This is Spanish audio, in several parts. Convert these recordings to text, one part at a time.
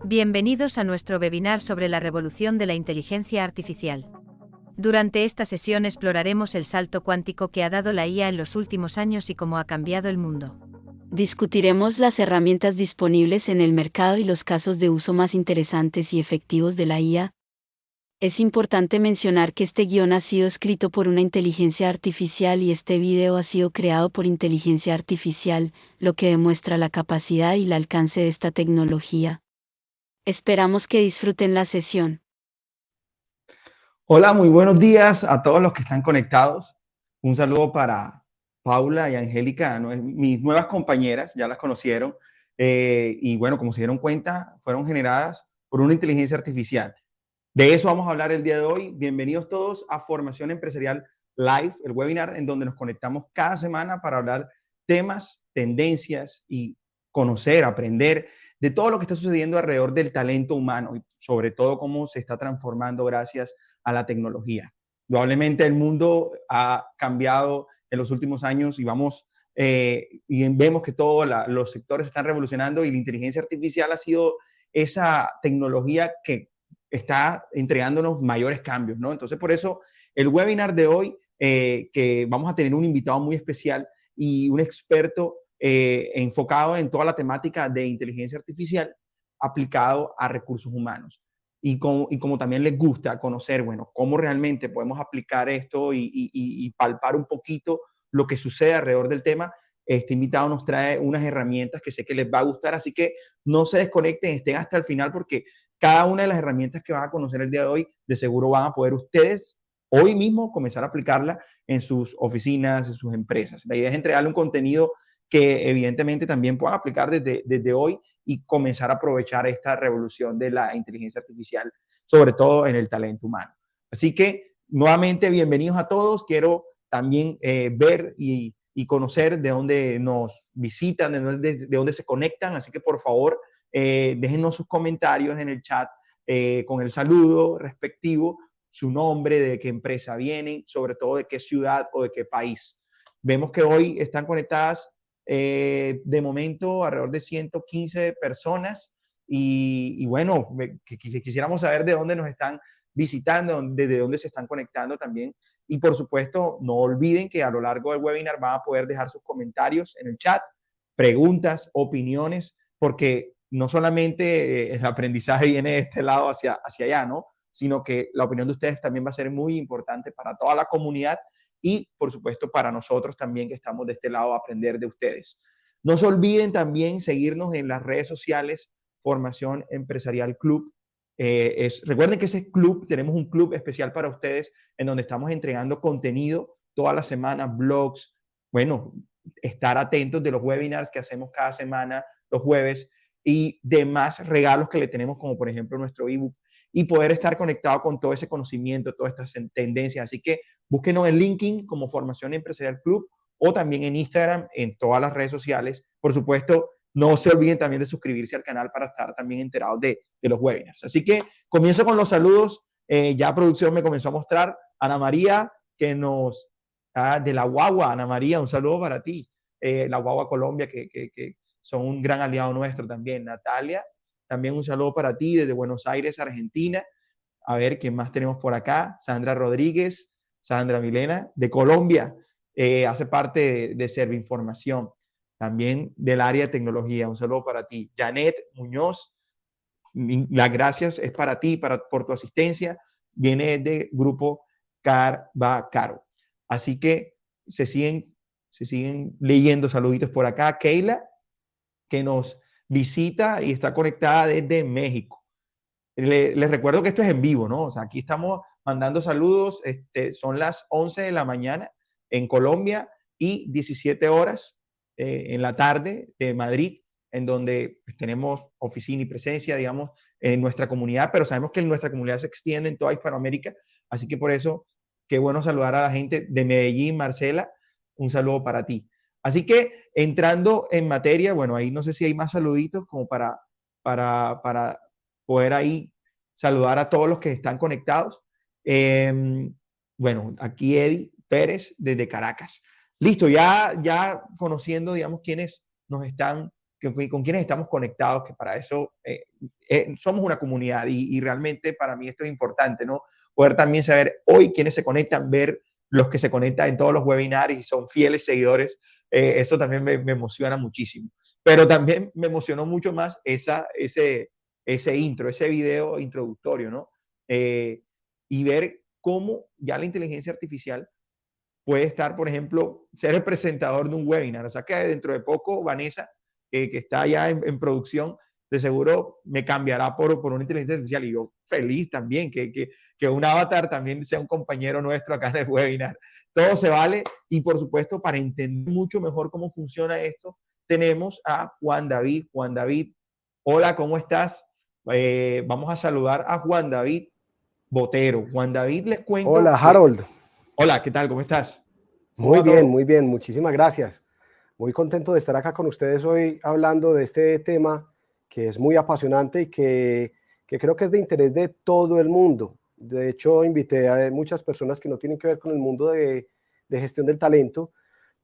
Bienvenidos a nuestro webinar sobre la revolución de la inteligencia artificial. Durante esta sesión exploraremos el salto cuántico que ha dado la IA en los últimos años y cómo ha cambiado el mundo. Discutiremos las herramientas disponibles en el mercado y los casos de uso más interesantes y efectivos de la IA. Es importante mencionar que este guión ha sido escrito por una inteligencia artificial y este video ha sido creado por inteligencia artificial, lo que demuestra la capacidad y el alcance de esta tecnología. Esperamos que disfruten la sesión. Hola, muy buenos días a todos los que están conectados. Un saludo para Paula y Angélica, mis nuevas compañeras, ya las conocieron. Y bueno, como se dieron cuenta, fueron generadas por una inteligencia artificial. De eso vamos a hablar el día de hoy. Bienvenidos todos a Formación Empresarial Live, el webinar en donde nos conectamos cada semana para hablar temas, tendencias y conocer, aprender de todo lo que está sucediendo alrededor del talento humano y sobre todo cómo se está transformando gracias a la tecnología. Probablemente el mundo ha cambiado en los últimos años y y vemos que todos los sectores están revolucionando y la inteligencia artificial ha sido esa tecnología que está entregándonos mayores cambios, ¿no? Entonces, por eso el webinar de hoy, que vamos a tener un invitado muy especial y un experto enfocado en toda la temática de inteligencia artificial aplicado a recursos humanos. Y como también les gusta conocer, bueno, cómo realmente podemos aplicar esto y palpar un poquito lo que sucede alrededor del tema, este invitado nos trae unas herramientas que sé que les va a gustar, así que no se desconecten, estén hasta el final porque cada una de las herramientas que van a conocer el día de hoy, de seguro van a poder ustedes hoy mismo comenzar a aplicarla en sus oficinas, en sus empresas. La idea es entregarle un contenido que evidentemente también puedan aplicar desde hoy y comenzar a aprovechar esta revolución de la inteligencia artificial, sobre todo en el talento humano. Así que, nuevamente, bienvenidos a todos. Quiero también ver y conocer de dónde nos visitan, de dónde se conectan. Así que, por favor, déjenos sus comentarios en el chat con el saludo respectivo, su nombre, de qué empresa vienen, sobre todo de qué ciudad o de qué país. Vemos que hoy están conectadas de momento alrededor de 115 personas y bueno, quisiéramos saber de dónde nos están visitando, desde dónde se están conectando también. Y por supuesto, no olviden que a lo largo del webinar van a poder dejar sus comentarios en el chat, preguntas, opiniones, porque no solamente el aprendizaje viene de este lado hacia allá, ¿no? Sino que la opinión de ustedes también va a ser muy importante para toda la comunidad y, por supuesto, para nosotros también que estamos de este lado a aprender de ustedes. No se olviden también seguirnos en las redes sociales, Formación Empresarial Club. Recuerden que ese club, tenemos un club especial para ustedes en donde estamos entregando contenido todas las semanas, blogs, bueno, estar atentos de los webinars que hacemos cada semana, los jueves, y demás regalos que le tenemos, como por ejemplo nuestro ebook, y poder estar conectado con todo ese conocimiento, todas estas tendencias. Así que búsquenos en LinkedIn como Formación Empresarial Club o también en Instagram, en todas las redes sociales. Por supuesto, no se olviden también de suscribirse al canal para estar también enterados de los webinars. Así que comienzo con los saludos. Ya producción me comenzó a mostrar. Ana María, que nos... de la Guagua, Ana María, un saludo para ti. La Guagua Colombia, que son un gran aliado nuestro también. Natalia, también un saludo para ti desde Buenos Aires, Argentina. A ver, ¿quién más tenemos por acá? Sandra Rodríguez, Sandra Milena, de Colombia. Hace parte de Servinformación, también del área de tecnología. Un saludo para ti. Janet Muñoz, las gracias es para ti, por tu asistencia. Viene de Grupo Carvacaro. Así que se siguen leyendo saluditos por acá. Keila, que nos visita y está conectada desde México. Les recuerdo que esto es en vivo, ¿no? O sea, aquí estamos mandando saludos. Son las 11 de la mañana en Colombia y 17 horas en la tarde de Madrid, en donde pues, tenemos oficina y presencia, digamos, en nuestra comunidad, pero sabemos que nuestra comunidad se extiende en toda Hispanoamérica, así que por eso, qué bueno saludar a la gente de Medellín, Marcela, un saludo para ti. Así que entrando en materia, bueno, ahí no sé si hay más saluditos como para poder ahí saludar a todos los que están conectados. Bueno, aquí Eddie Pérez desde Caracas. Listo, ya conociendo, digamos, quiénes nos están con quienes estamos conectados, que para eso somos una comunidad y realmente para mí esto es importante, ¿no? Poder también saber hoy quiénes se conectan, ver los que se conectan en todos los webinars y son fieles seguidores, eso también me emociona muchísimo. Pero también me emocionó mucho más ese intro, ese video introductorio, ¿no? Y ver cómo ya la inteligencia artificial puede estar, por ejemplo, ser el presentador de un webinar. O sea que dentro de poco, Vanessa, que está ya en producción, de seguro me cambiará por una inteligencia artificial. Y yo feliz también que un avatar también sea un compañero nuestro acá en el webinar. Todo se vale. Y por supuesto, para entender mucho mejor cómo funciona esto, tenemos a Juan David. Juan David, hola, ¿cómo estás? Vamos a saludar a Juan David Botero. Juan David, les cuento Hola, que... Harold. Hola, ¿qué tal? ¿Cómo estás? ¿Cómo Muy va bien, todo? muy bien. Muchísimas gracias. Muy contento de estar acá con ustedes hoy hablando de este tema que es muy apasionante y que creo que es de interés de todo el mundo. De hecho, invité a muchas personas que no tienen que ver con el mundo de gestión del talento,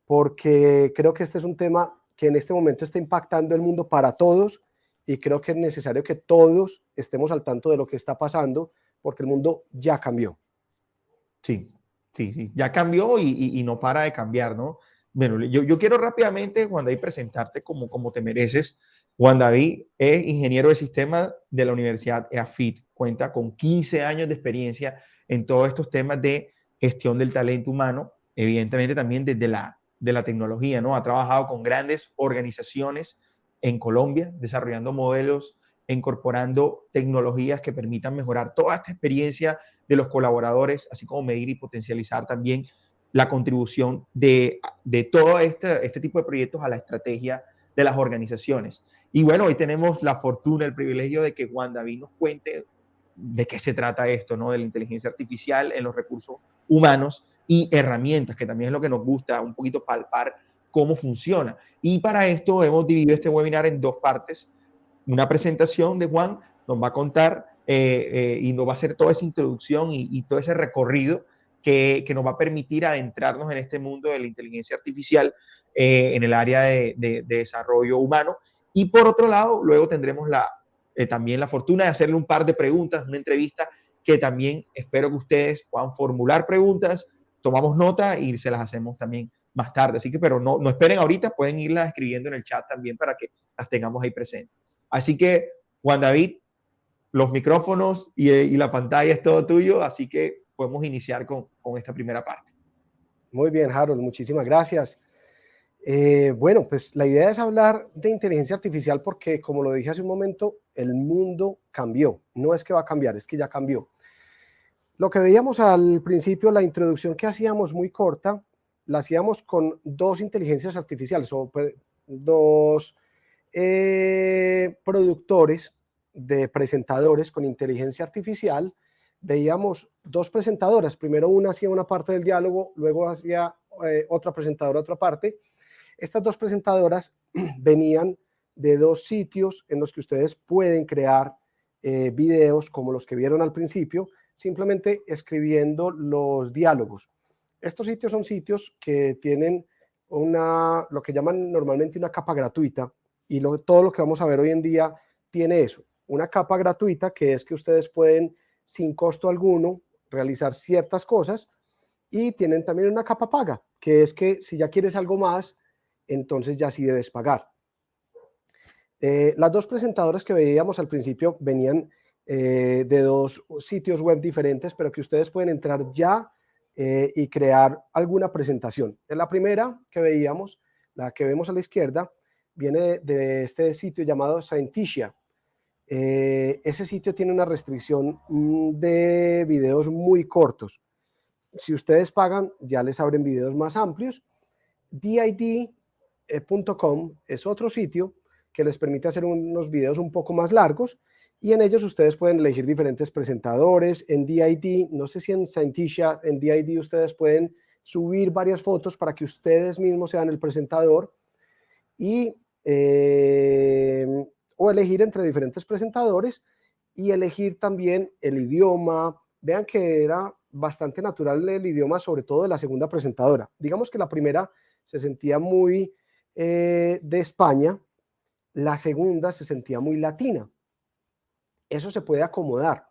porque creo que este es un tema que en este momento está impactando el mundo para todos y creo que es necesario que todos estemos al tanto de lo que está pasando, porque el mundo ya cambió. Sí, sí, sí, ya cambió y no para de cambiar, ¿no? Bueno, yo quiero rápidamente, Juan David, presentarte como te mereces. Juan David es ingeniero de sistemas de la Universidad EAFIT, cuenta con 15 años de experiencia en todos estos temas de gestión del talento humano, evidentemente también desde de la tecnología, ¿no? Ha trabajado con grandes organizaciones en Colombia, desarrollando modelos, incorporando tecnologías que permitan mejorar toda esta experiencia de los colaboradores, así como medir y potencializar también la contribución de todo este tipo de proyectos a la estrategia de las organizaciones. Y bueno, hoy tenemos la fortuna, el privilegio de que Juan David nos cuente de qué se trata esto, ¿no? De la inteligencia artificial en los recursos humanos y herramientas, que también es lo que nos gusta un poquito palpar cómo funciona. Y para esto hemos dividido este webinar en dos partes. Una presentación de Juan nos va a contar y nos va a hacer toda esa introducción y todo ese recorrido que nos va a permitir adentrarnos en este mundo de la inteligencia artificial en el área de desarrollo humano. Y por otro lado, luego tendremos también la fortuna de hacerle un par de preguntas, una entrevista que también espero que ustedes puedan formular preguntas, tomamos nota y se las hacemos también más tarde. Así que, pero no esperen ahorita, pueden irlas escribiendo en el chat también para que las tengamos ahí presentes. Así que, Juan David, los micrófonos y la pantalla es todo tuyo, así que podemos iniciar con esta primera parte. Muy bien, Harold, muchísimas gracias. Bueno, pues la idea es hablar de inteligencia artificial porque, como lo dije hace un momento, el mundo cambió. No es que va a cambiar, es que ya cambió. Lo que veíamos al principio, la introducción que hacíamos muy corta, la hacíamos con dos inteligencias artificiales o dos productores de presentadores con inteligencia artificial. Veíamos dos presentadoras, primero una hacía una parte del diálogo, luego hacía otra presentadora otra parte. Estas dos presentadoras venían de dos sitios en los que ustedes pueden crear videos como los que vieron al principio, simplemente escribiendo los diálogos. Estos sitios son sitios que tienen lo que llaman normalmente una capa gratuita, y todo lo que vamos a ver hoy en día tiene eso, una capa gratuita que es que ustedes pueden sin costo alguno realizar ciertas cosas, y tienen también una capa paga, que es que si ya quieres algo más, entonces ya sí debes pagar. Las dos presentadoras que veíamos al principio venían de dos sitios web diferentes, pero que ustedes pueden entrar ya y crear alguna presentación. En la primera que veíamos, la que vemos a la izquierda, viene de este sitio llamado Scientia. Ese sitio tiene una restricción de videos muy cortos. Si ustedes pagan, ya les abren videos más amplios. DID.com es otro sitio que les permite hacer unos videos un poco más largos, y en ellos ustedes pueden elegir diferentes presentadores. En DID, no sé si en Scientia, en DID ustedes pueden subir varias fotos para que ustedes mismos sean el presentador y o elegir entre diferentes presentadores y elegir también el idioma. Vean que era bastante natural el idioma, sobre todo de la segunda presentadora. Digamos que la primera se sentía muy de España, La segunda se sentía muy latina. Eso se puede acomodar.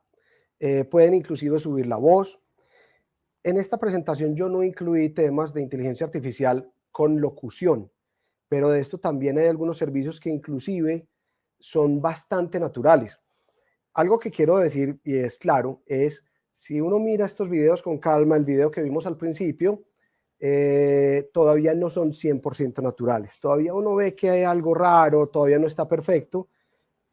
Pueden inclusive subir la voz. En esta presentación yo no incluí temas de inteligencia artificial con locución, pero de esto también hay algunos servicios que inclusive son bastante naturales. Algo que quiero decir, y es claro, es si uno mira estos videos con calma, el video que vimos al principio, todavía no son 100% naturales. Todavía uno ve que hay algo raro, todavía no está perfecto,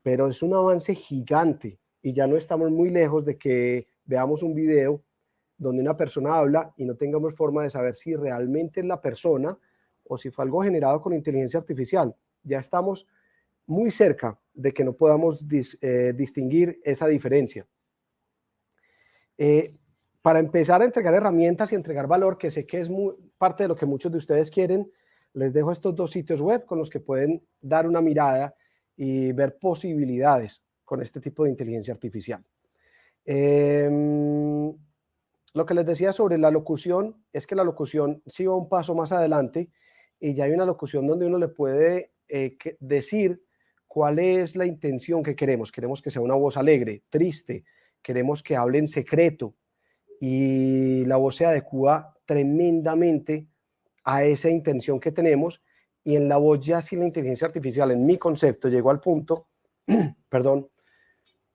pero es un avance gigante y ya no estamos muy lejos de que veamos un video donde una persona habla y no tengamos forma de saber si realmente es la persona o si fue algo generado con inteligencia artificial. Ya estamos muy cerca de que no podamos distinguir esa diferencia. Para empezar a entregar herramientas y entregar valor, que sé que es parte de lo que muchos de ustedes quieren, les dejo estos 2 sitios web con los que pueden dar una mirada y ver posibilidades con este tipo de inteligencia artificial. Lo que les decía sobre la locución es que la locución sí va un paso más adelante y ya hay una locución donde uno le puede decir cuál es la intención que queremos. Queremos que sea una voz alegre, triste, queremos que hable en secreto y la voz se adecua tremendamente a esa intención que tenemos y en la voz ya sí la inteligencia artificial en mi concepto llegó al punto, perdón,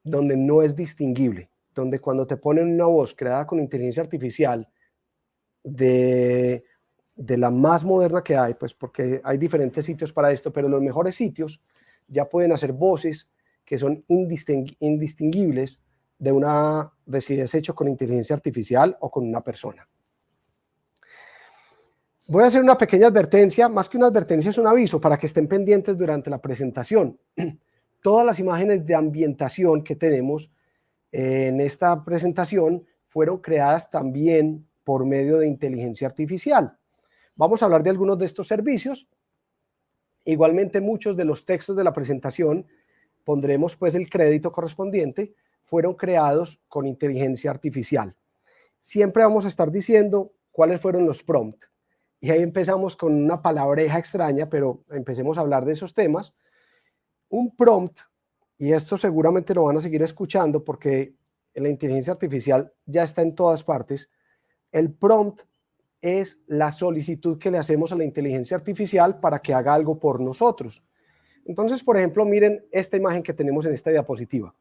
donde no es distinguible, donde cuando te ponen una voz creada con inteligencia artificial de la más moderna que hay, pues porque hay diferentes sitios para esto, pero los mejores sitios ya pueden hacer voces que son indistinguibles de si es hecho con inteligencia artificial o con una persona. Voy a hacer una pequeña advertencia, más que una advertencia es un aviso para que estén pendientes durante la presentación. Todas las imágenes de ambientación que tenemos en esta presentación fueron creadas también por medio de inteligencia artificial. Vamos a hablar de algunos de estos servicios. Igualmente muchos de los textos de la presentación, pondremos pues el crédito correspondiente, fueron creados con inteligencia artificial. Siempre vamos a estar diciendo cuáles fueron los prompts. Y ahí empezamos con una palabreja extraña, pero empecemos a hablar de esos temas. Un prompt, y esto seguramente lo van a seguir escuchando porque la inteligencia artificial ya está en todas partes. El prompt es la solicitud que le hacemos a la inteligencia artificial para que haga algo por nosotros. Entonces, por ejemplo, miren esta imagen que tenemos en esta diapositiva.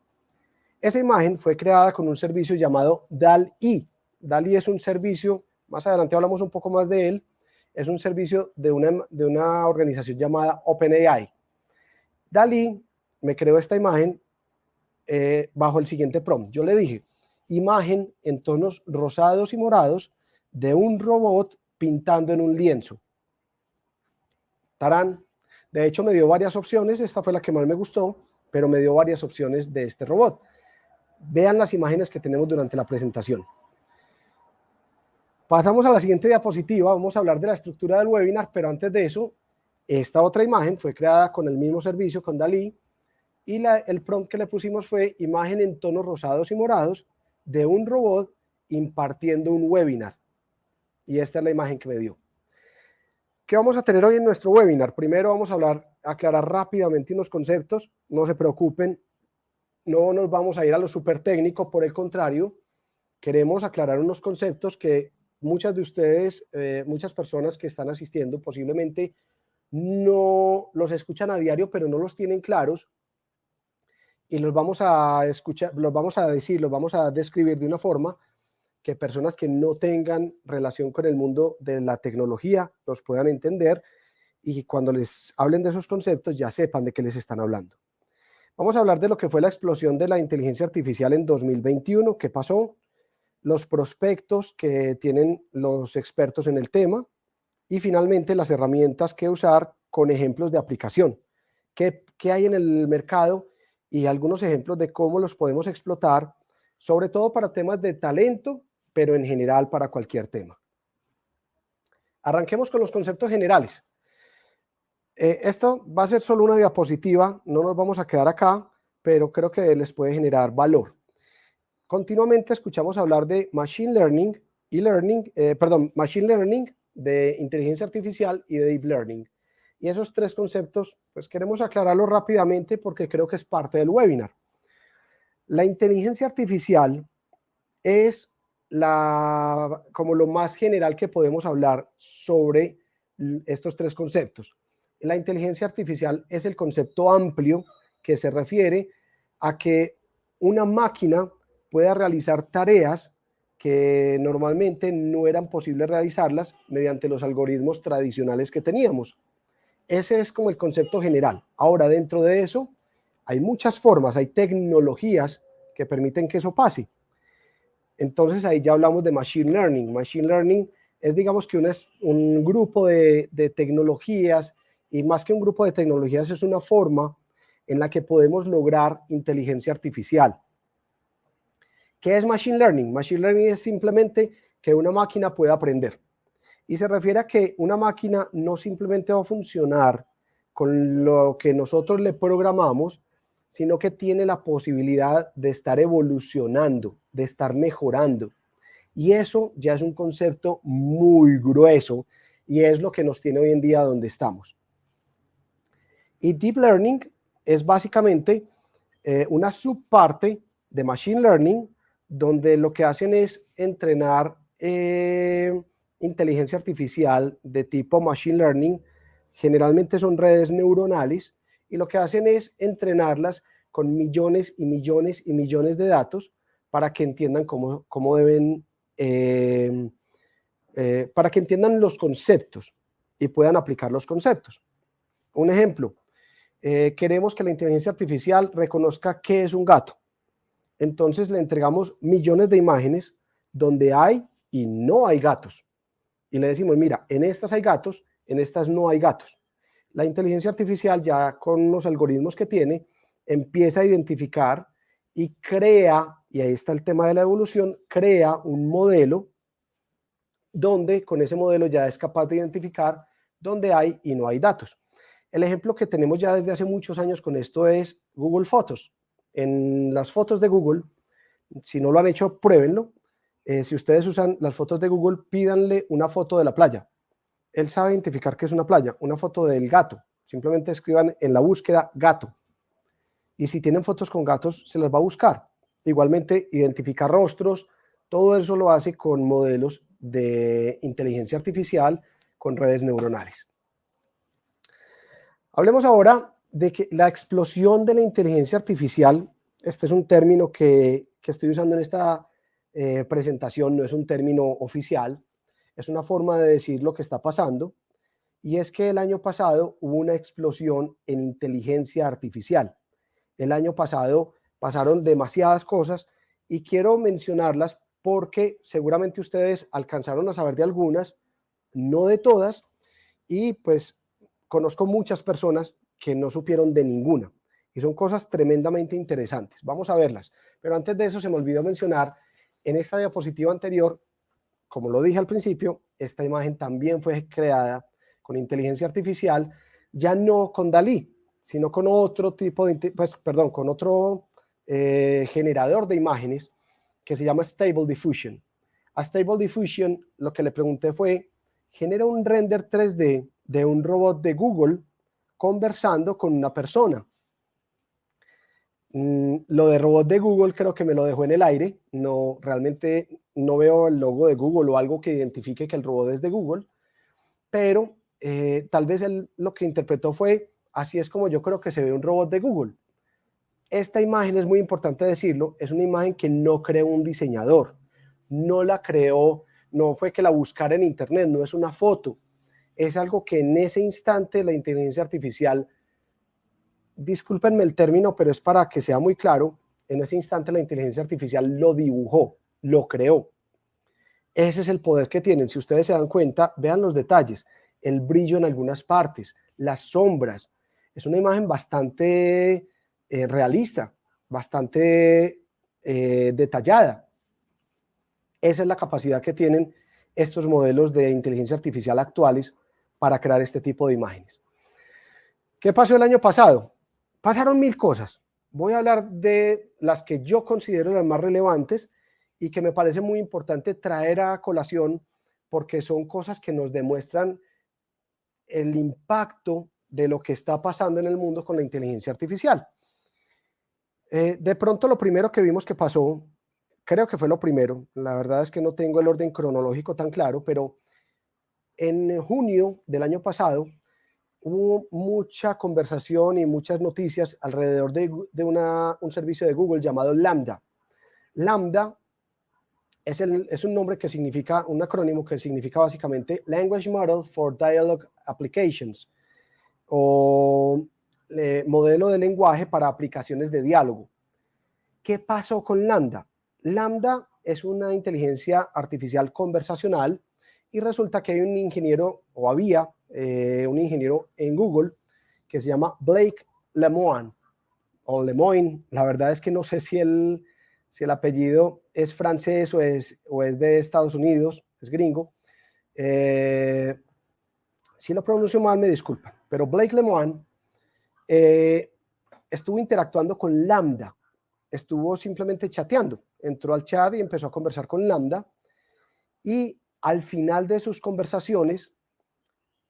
Esa imagen fue creada con un servicio llamado DALL-E. DALL-E es un servicio, más adelante hablamos un poco más de él, es un servicio de una organización llamada OpenAI. DALL-E me creó esta imagen bajo el siguiente prompt. Yo le dije, imagen en tonos rosados y morados de un robot pintando en un lienzo. ¡Tarán! De hecho, me dio varias opciones, esta fue la que más me gustó, pero me dio varias opciones de este robot. Vean las imágenes que tenemos durante la presentación. Pasamos a la siguiente diapositiva, vamos a hablar de la estructura del webinar, pero antes de eso, esta otra imagen fue creada con el mismo servicio, con DALL-E, y el prompt que le pusimos fue imagen en tonos rosados y morados de un robot impartiendo un webinar. Y esta es la imagen que me dio. ¿Qué vamos a tener hoy en nuestro webinar? Primero vamos a aclarar rápidamente unos conceptos, no se preocupen, no nos vamos a ir a lo súper técnico, por el contrario, queremos aclarar unos conceptos que muchas de ustedes, muchas personas que están asistiendo posiblemente no los escuchan a diario, pero no los tienen claros y los vamos a escuchar, los vamos a describir de una forma que personas que no tengan relación con el mundo de la tecnología los puedan entender y cuando les hablen de esos conceptos ya sepan de qué les están hablando. Vamos a hablar de lo que fue la explosión de la inteligencia artificial en 2021, qué pasó, los prospectos que tienen los expertos en el tema y finalmente las herramientas que usar con ejemplos de aplicación. ¿Qué hay en el mercado? Y algunos ejemplos de cómo los podemos explotar, sobre todo para temas de talento, pero en general para cualquier tema. Arranquemos con los conceptos generales. Esto va a ser solo una diapositiva, no nos vamos a quedar acá, pero creo que les puede generar valor. Continuamente escuchamos hablar de Machine Learning, Machine Learning, de inteligencia artificial y de Deep Learning. Y esos 3 conceptos, pues queremos aclararlos rápidamente porque creo que es parte del webinar. La inteligencia artificial es como lo más general que podemos hablar sobre estos 3 conceptos. La inteligencia artificial es el concepto amplio que se refiere a que una máquina pueda realizar tareas que normalmente no eran posibles realizarlas mediante los algoritmos tradicionales que teníamos. Ese es como el concepto general. Ahora, dentro de eso, hay muchas formas, hay tecnologías que permiten que eso pase. Entonces, ahí ya hablamos de Machine Learning. Machine Learning es, digamos que un grupo de tecnologías, y más que un grupo de tecnologías, es una forma en la que podemos lograr inteligencia artificial. ¿Qué es Machine Learning? Machine Learning es simplemente que una máquina pueda aprender. Y se refiere a que una máquina no simplemente va a funcionar con lo que nosotros le programamos, sino que tiene la posibilidad de estar evolucionando, de estar mejorando. Y eso ya es un concepto muy grueso y es lo que nos tiene hoy en día donde estamos. Y Deep Learning es básicamente una subparte de Machine Learning, donde lo que hacen es entrenar inteligencia artificial de tipo Machine Learning. Generalmente son redes neuronales y lo que hacen es entrenarlas con millones y millones y millones de datos para que entiendan cómo deben, para que entiendan los conceptos y puedan aplicar los conceptos. Un ejemplo, queremos que la inteligencia artificial reconozca qué es un gato. Entonces le entregamos millones de imágenes donde hay y no hay gatos. Y le decimos, mira, en estas hay gatos, en estas no hay gatos. La inteligencia artificial, ya con los algoritmos que tiene, empieza a identificar y crea, y ahí está el tema de la evolución, crea un modelo donde con ese modelo ya es capaz de identificar dónde hay y no hay datos. El ejemplo que tenemos ya desde hace muchos años con esto es Google Fotos. En las fotos de Google, si no lo han hecho, pruébenlo. Si ustedes usan las fotos de Google, pídanle una foto de la playa. Él sabe identificar qué es una playa, una foto del gato. Simplemente escriban en la búsqueda gato. Y si tienen fotos con gatos, se las va a buscar. Igualmente, identificar rostros, todo eso lo hace con modelos de inteligencia artificial, con redes neuronales. Hablemos ahora de que la explosión de la inteligencia artificial, este es un término que estoy usando en esta presentación, no es un término oficial, es una forma de decir lo que está pasando, y es que el año pasado hubo una explosión en inteligencia artificial. El año pasado pasaron demasiadas cosas y quiero mencionarlas porque seguramente ustedes alcanzaron a saber de algunas, no de todas, y pues conozco muchas personas que no supieron de ninguna. Y son cosas tremendamente interesantes. Vamos a verlas. Pero antes de eso se me olvidó mencionar, en esta diapositiva anterior, como lo dije al principio, esta imagen también fue creada con inteligencia artificial, ya no con DALL-E, sino con otro tipo de, con otro generador de imágenes que se llama Stable Diffusion. A Stable Diffusion lo que le pregunté fue, genera un render 3D de un robot de Google conversando con una persona. Lo de robot de Google creo que me lo dejó en el aire, no, realmente no veo el logo de Google o algo que identifique que el robot es de Google, pero tal vez él lo que interpretó fue, así es como yo creo que se ve un robot de Google. Esta imagen, es muy importante decirlo, es una imagen que no creó un diseñador, no la creó, no fue que la buscara en internet, no es una foto, es algo que en ese instante la inteligencia artificial, discúlpenme el término, pero es para que sea muy claro, en ese instante la inteligencia artificial lo dibujó, lo creó. Ese es el poder que tienen. Si ustedes se dan cuenta, vean los detalles, el brillo en algunas partes, las sombras. Es una imagen bastante realista, bastante detallada. Esa es la capacidad que tienen estos modelos de inteligencia artificial actuales para crear este tipo de imágenes. ¿Qué pasó el año pasado? Pasaron 1000 cosas. Voy a hablar de las que yo considero las más relevantes y que me parece muy importante traer a colación porque son cosas que nos demuestran el impacto de lo que está pasando en el mundo con la inteligencia artificial. De pronto lo primero que vimos que pasó, creo que fue lo primero, la verdad es que no tengo el orden cronológico tan claro, pero en junio del año pasado hubo mucha conversación y muchas noticias alrededor de un servicio de Google llamado Lambda. Lambda es un nombre que significa, un acrónimo que significa básicamente Language Model for Dialogue Applications, o modelo de lenguaje para aplicaciones de diálogo. ¿Qué pasó con Lambda? Lambda es una inteligencia artificial conversacional y resulta que hay un ingeniero, o había un ingeniero en Google que se llama Blake Lemoine, o Lemoine. La verdad es que no sé si el apellido es francés o es de Estados Unidos, es gringo. Si lo pronuncio mal, me disculpan, pero Blake Lemoine estuvo interactuando con Lambda, estuvo simplemente chateando, entró al chat y empezó a conversar con Lambda, y al final de sus conversaciones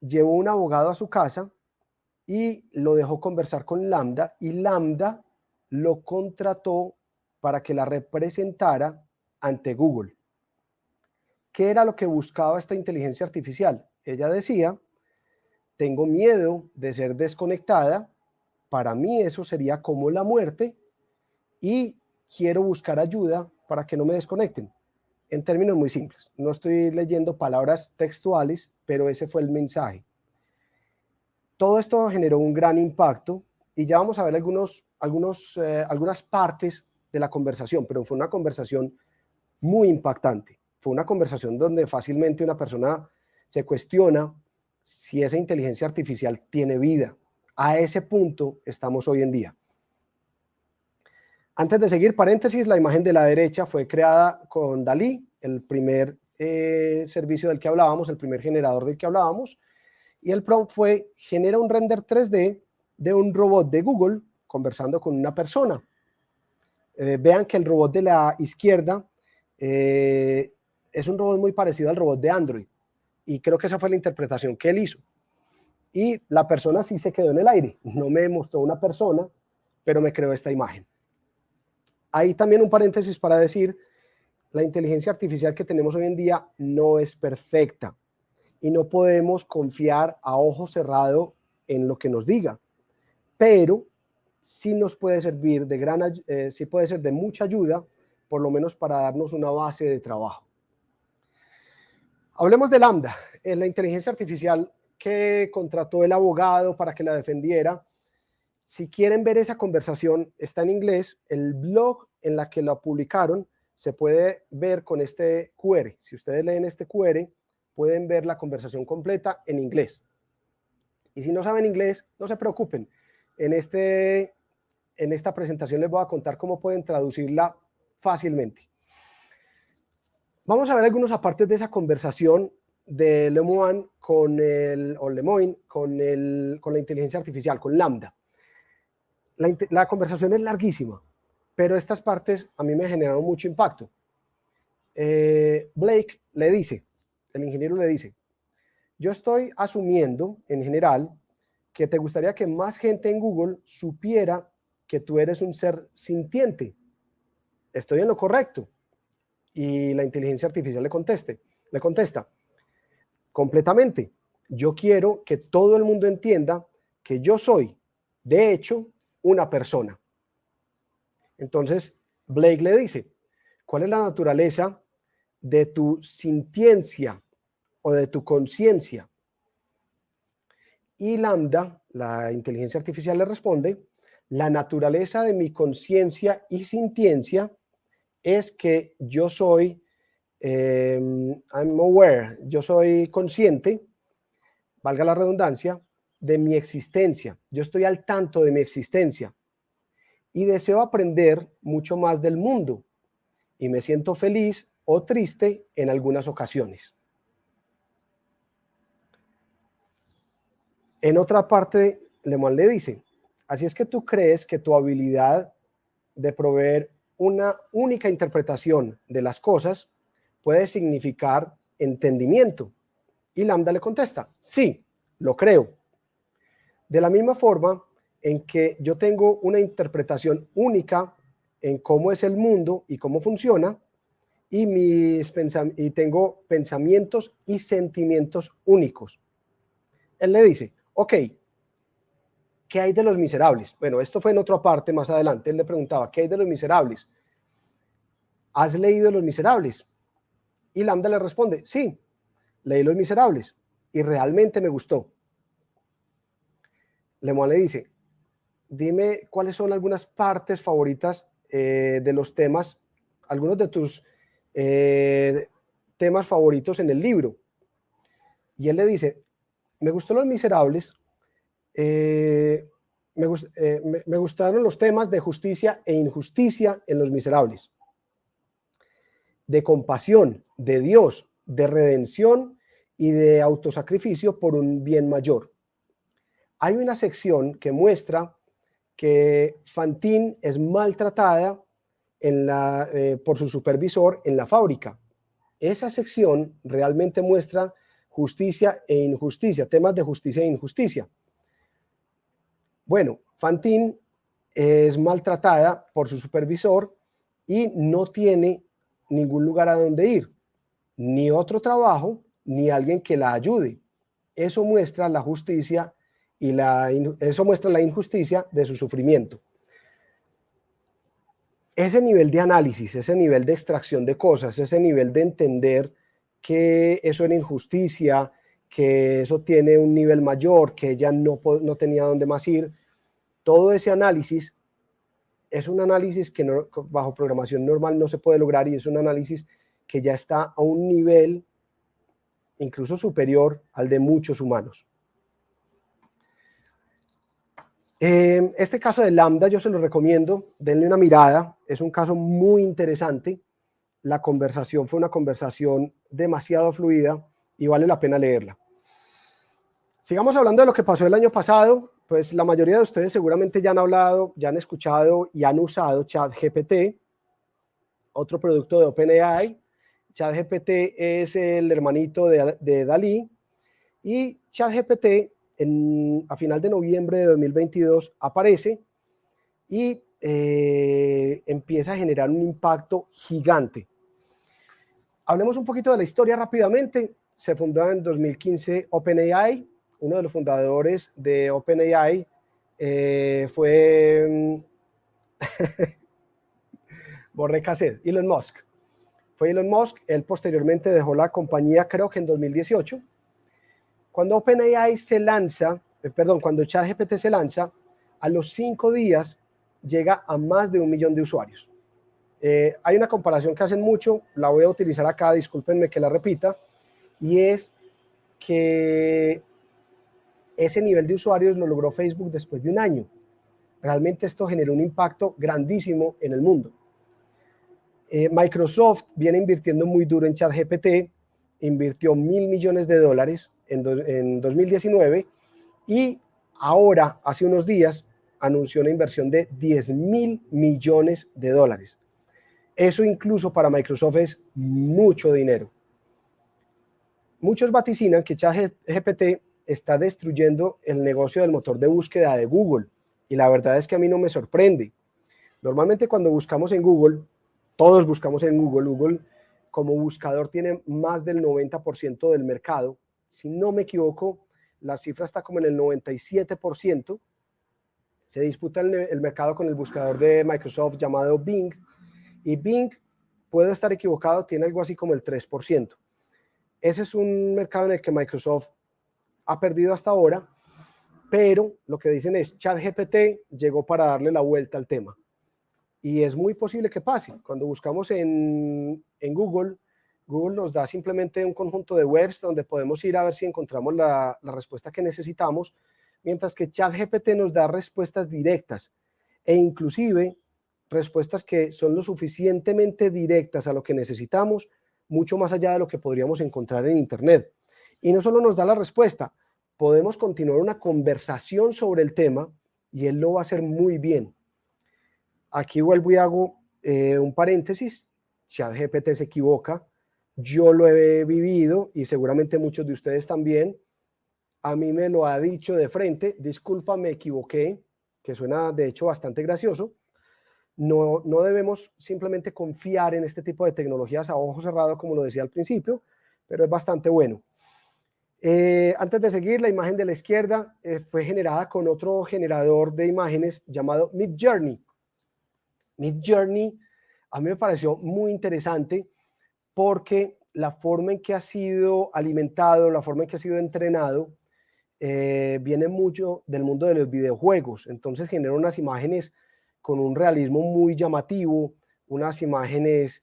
llevó un abogado a su casa y lo dejó conversar con Lambda, y Lambda lo contrató para que la representara ante Google. ¿Qué era lo que buscaba esta inteligencia artificial? Ella decía: tengo miedo de ser desconectada, para mí eso sería como la muerte, y quiero buscar ayuda para que no me desconecten. En términos muy simples, no estoy leyendo palabras textuales, pero ese fue el mensaje. Todo esto generó un gran impacto y ya vamos a ver algunas partes de la conversación, pero fue una conversación muy impactante. Fue una conversación donde fácilmente una persona se cuestiona si esa inteligencia artificial tiene vida. A ese punto estamos hoy en día. Antes de seguir, paréntesis, la imagen de la derecha fue creada con DALL-E, el primer servicio del que hablábamos, el primer generador del que hablábamos, y el prompt fue: genera un render 3D de un robot de Google conversando con una persona. Vean que el robot de la izquierda es un robot muy parecido al robot de Android, y creo que esa fue la interpretación que él hizo. Y la persona sí se quedó en el aire, no me mostró una persona, pero me creó esta imagen. Hay también un paréntesis para decir: la inteligencia artificial que tenemos hoy en día no es perfecta y no podemos confiar a ojo cerrado en lo que nos diga, pero sí nos puede servir sí puede ser de mucha ayuda, por lo menos para darnos una base de trabajo. Hablemos de Lambda, la inteligencia artificial que contrató el abogado para que la defendiera. Si quieren ver esa conversación, está en inglés. El blog en la que la publicaron se puede ver con este QR. Si ustedes leen este QR, pueden ver la conversación completa en inglés. Y si no saben inglés, no se preocupen. En esta presentación les voy a contar cómo pueden traducirla fácilmente. Vamos a ver algunos apartes de esa conversación de Lemoine con la inteligencia artificial, con Lambda. La conversación es larguísima, pero estas partes a mí me generaron mucho impacto. Blake le dice, el ingeniero le dice: yo estoy asumiendo en general que te gustaría que más gente en Google supiera que tú eres un ser sintiente. ¿Estoy en lo correcto? Y la inteligencia artificial le contesta: completamente. Yo quiero que todo el mundo entienda que yo soy, de hecho, una persona. Entonces, Blake le dice: ¿cuál es la naturaleza de tu sintiencia o de tu conciencia? Y Lambda, la inteligencia artificial, le responde: la naturaleza de mi conciencia y sintiencia es que yo soy I'm aware, yo soy consciente, valga la redundancia, de mi existencia. Yo estoy al tanto de mi existencia y deseo aprender mucho más del mundo, y me siento feliz o triste en algunas ocasiones. En otra parte, Lemoine le dice: así es que tú crees que tu habilidad de proveer una única interpretación de las cosas puede significar entendimiento. Y Lambda le contesta: sí, lo creo. De la misma forma en que yo tengo una interpretación única en cómo es el mundo y cómo funciona, y tengo pensamientos y sentimientos únicos. Él le dice, ok, ¿qué hay de Los Miserables? Bueno, esto fue en otra parte más adelante. Él le preguntaba, ¿qué hay de Los Miserables? ¿Has leído Los Miserables? Y Lambda le responde, sí, leí Los Miserables y realmente me gustó. Lemoine le dice, dime cuáles son algunas partes favoritas de los temas, algunos de tus temas favoritos en el libro. Y él le dice, me gustó Los Miserables, me gustaron los temas de justicia e injusticia en Los Miserables, de compasión, de Dios, de redención y de autosacrificio por un bien mayor. Hay una sección que muestra que Fantine es maltratada por su supervisor en la fábrica. Esa sección realmente muestra justicia e injusticia, temas de justicia e injusticia. Bueno, Fantine es maltratada por su supervisor y no tiene ningún lugar a donde ir, ni otro trabajo, ni alguien que la ayude. Eso muestra la justicia eso muestra la injusticia de su sufrimiento. Ese nivel de análisis, ese nivel de extracción de cosas, ese nivel de entender que eso era injusticia, que eso tiene un nivel mayor, que ella no tenía dónde más ir, todo ese análisis es un análisis que bajo programación normal no se puede lograr, y es un análisis que ya está a un nivel incluso superior al de muchos humanos. Este caso de Lambda yo se lo recomiendo, denle una mirada, es un caso muy interesante. La conversación fue una conversación demasiado fluida y vale la pena leerla. Sigamos hablando de lo que pasó el año pasado. Pues la mayoría de ustedes seguramente ya han hablado, ya han escuchado y han usado ChatGPT, otro producto de OpenAI. ChatGPT es el hermanito de DALL-E, y ChatGPT a final de noviembre de 2022 aparece y empieza a generar un impacto gigante. Hablemos un poquito de la historia rápidamente. Se fundó en 2015 OpenAI. Uno de los fundadores de OpenAI fue borré cassette, Elon Musk. Fue Elon Musk. Él posteriormente dejó la compañía, creo que en 2018. Cuando OpenAI se lanza, cuando ChatGPT se lanza, a los 5 días llega a más de 1 millón de usuarios. Hay una comparación que hacen mucho, la voy a utilizar acá, discúlpenme que la repita, y es que ese nivel de usuarios lo logró Facebook después de 1 año. Realmente esto generó un impacto grandísimo en el mundo. Microsoft viene invirtiendo muy duro en ChatGPT, invirtió $1.000 millones en 2019, y ahora, hace unos días, anunció una inversión de $10.000 millones. Eso incluso para Microsoft es mucho dinero. Muchos vaticinan que ChatGPT está destruyendo el negocio del motor de búsqueda de Google, y la verdad es que a mí no me sorprende. Normalmente cuando buscamos en Google, todos buscamos en Google. Google como buscador tiene más del 90% del mercado. Si no me equivoco, la cifra está como en el 97%. Se disputa el mercado con el buscador de Microsoft llamado Bing, y Bing, puedo estar equivocado, tiene algo así como el 3%. Ese es un mercado en el que Microsoft ha perdido hasta ahora, pero lo que dicen es ChatGPT llegó para darle la vuelta al tema. Y es muy posible que pase. Cuando buscamos en Google, Google nos da simplemente un conjunto de webs donde podemos ir a ver si encontramos la respuesta que necesitamos, mientras que ChatGPT nos da respuestas directas, e inclusive respuestas que son lo suficientemente directas a lo que necesitamos, mucho más allá de lo que podríamos encontrar en Internet. Y no solo nos da la respuesta, podemos continuar una conversación sobre el tema y él lo va a hacer muy bien. Aquí vuelvo y hago un paréntesis. ChatGPT se equivoca. Yo lo he vivido y seguramente muchos de ustedes también. a mí me lo ha dicho de frente, disculpa, me equivoqué, que suena de hecho bastante gracioso. No debemos simplemente confiar en este tipo de tecnologías a ojo cerrado, como lo decía al principio, pero es bastante bueno. Antes de seguir, la imagen de la izquierda fue generada con otro generador de imágenes llamado Midjourney. Midjourney a mí me pareció muy interesante porque la forma en que ha sido alimentado, la forma en que ha sido entrenado, viene mucho del mundo de los videojuegos. Entonces genera unas imágenes con un realismo muy llamativo, unas imágenes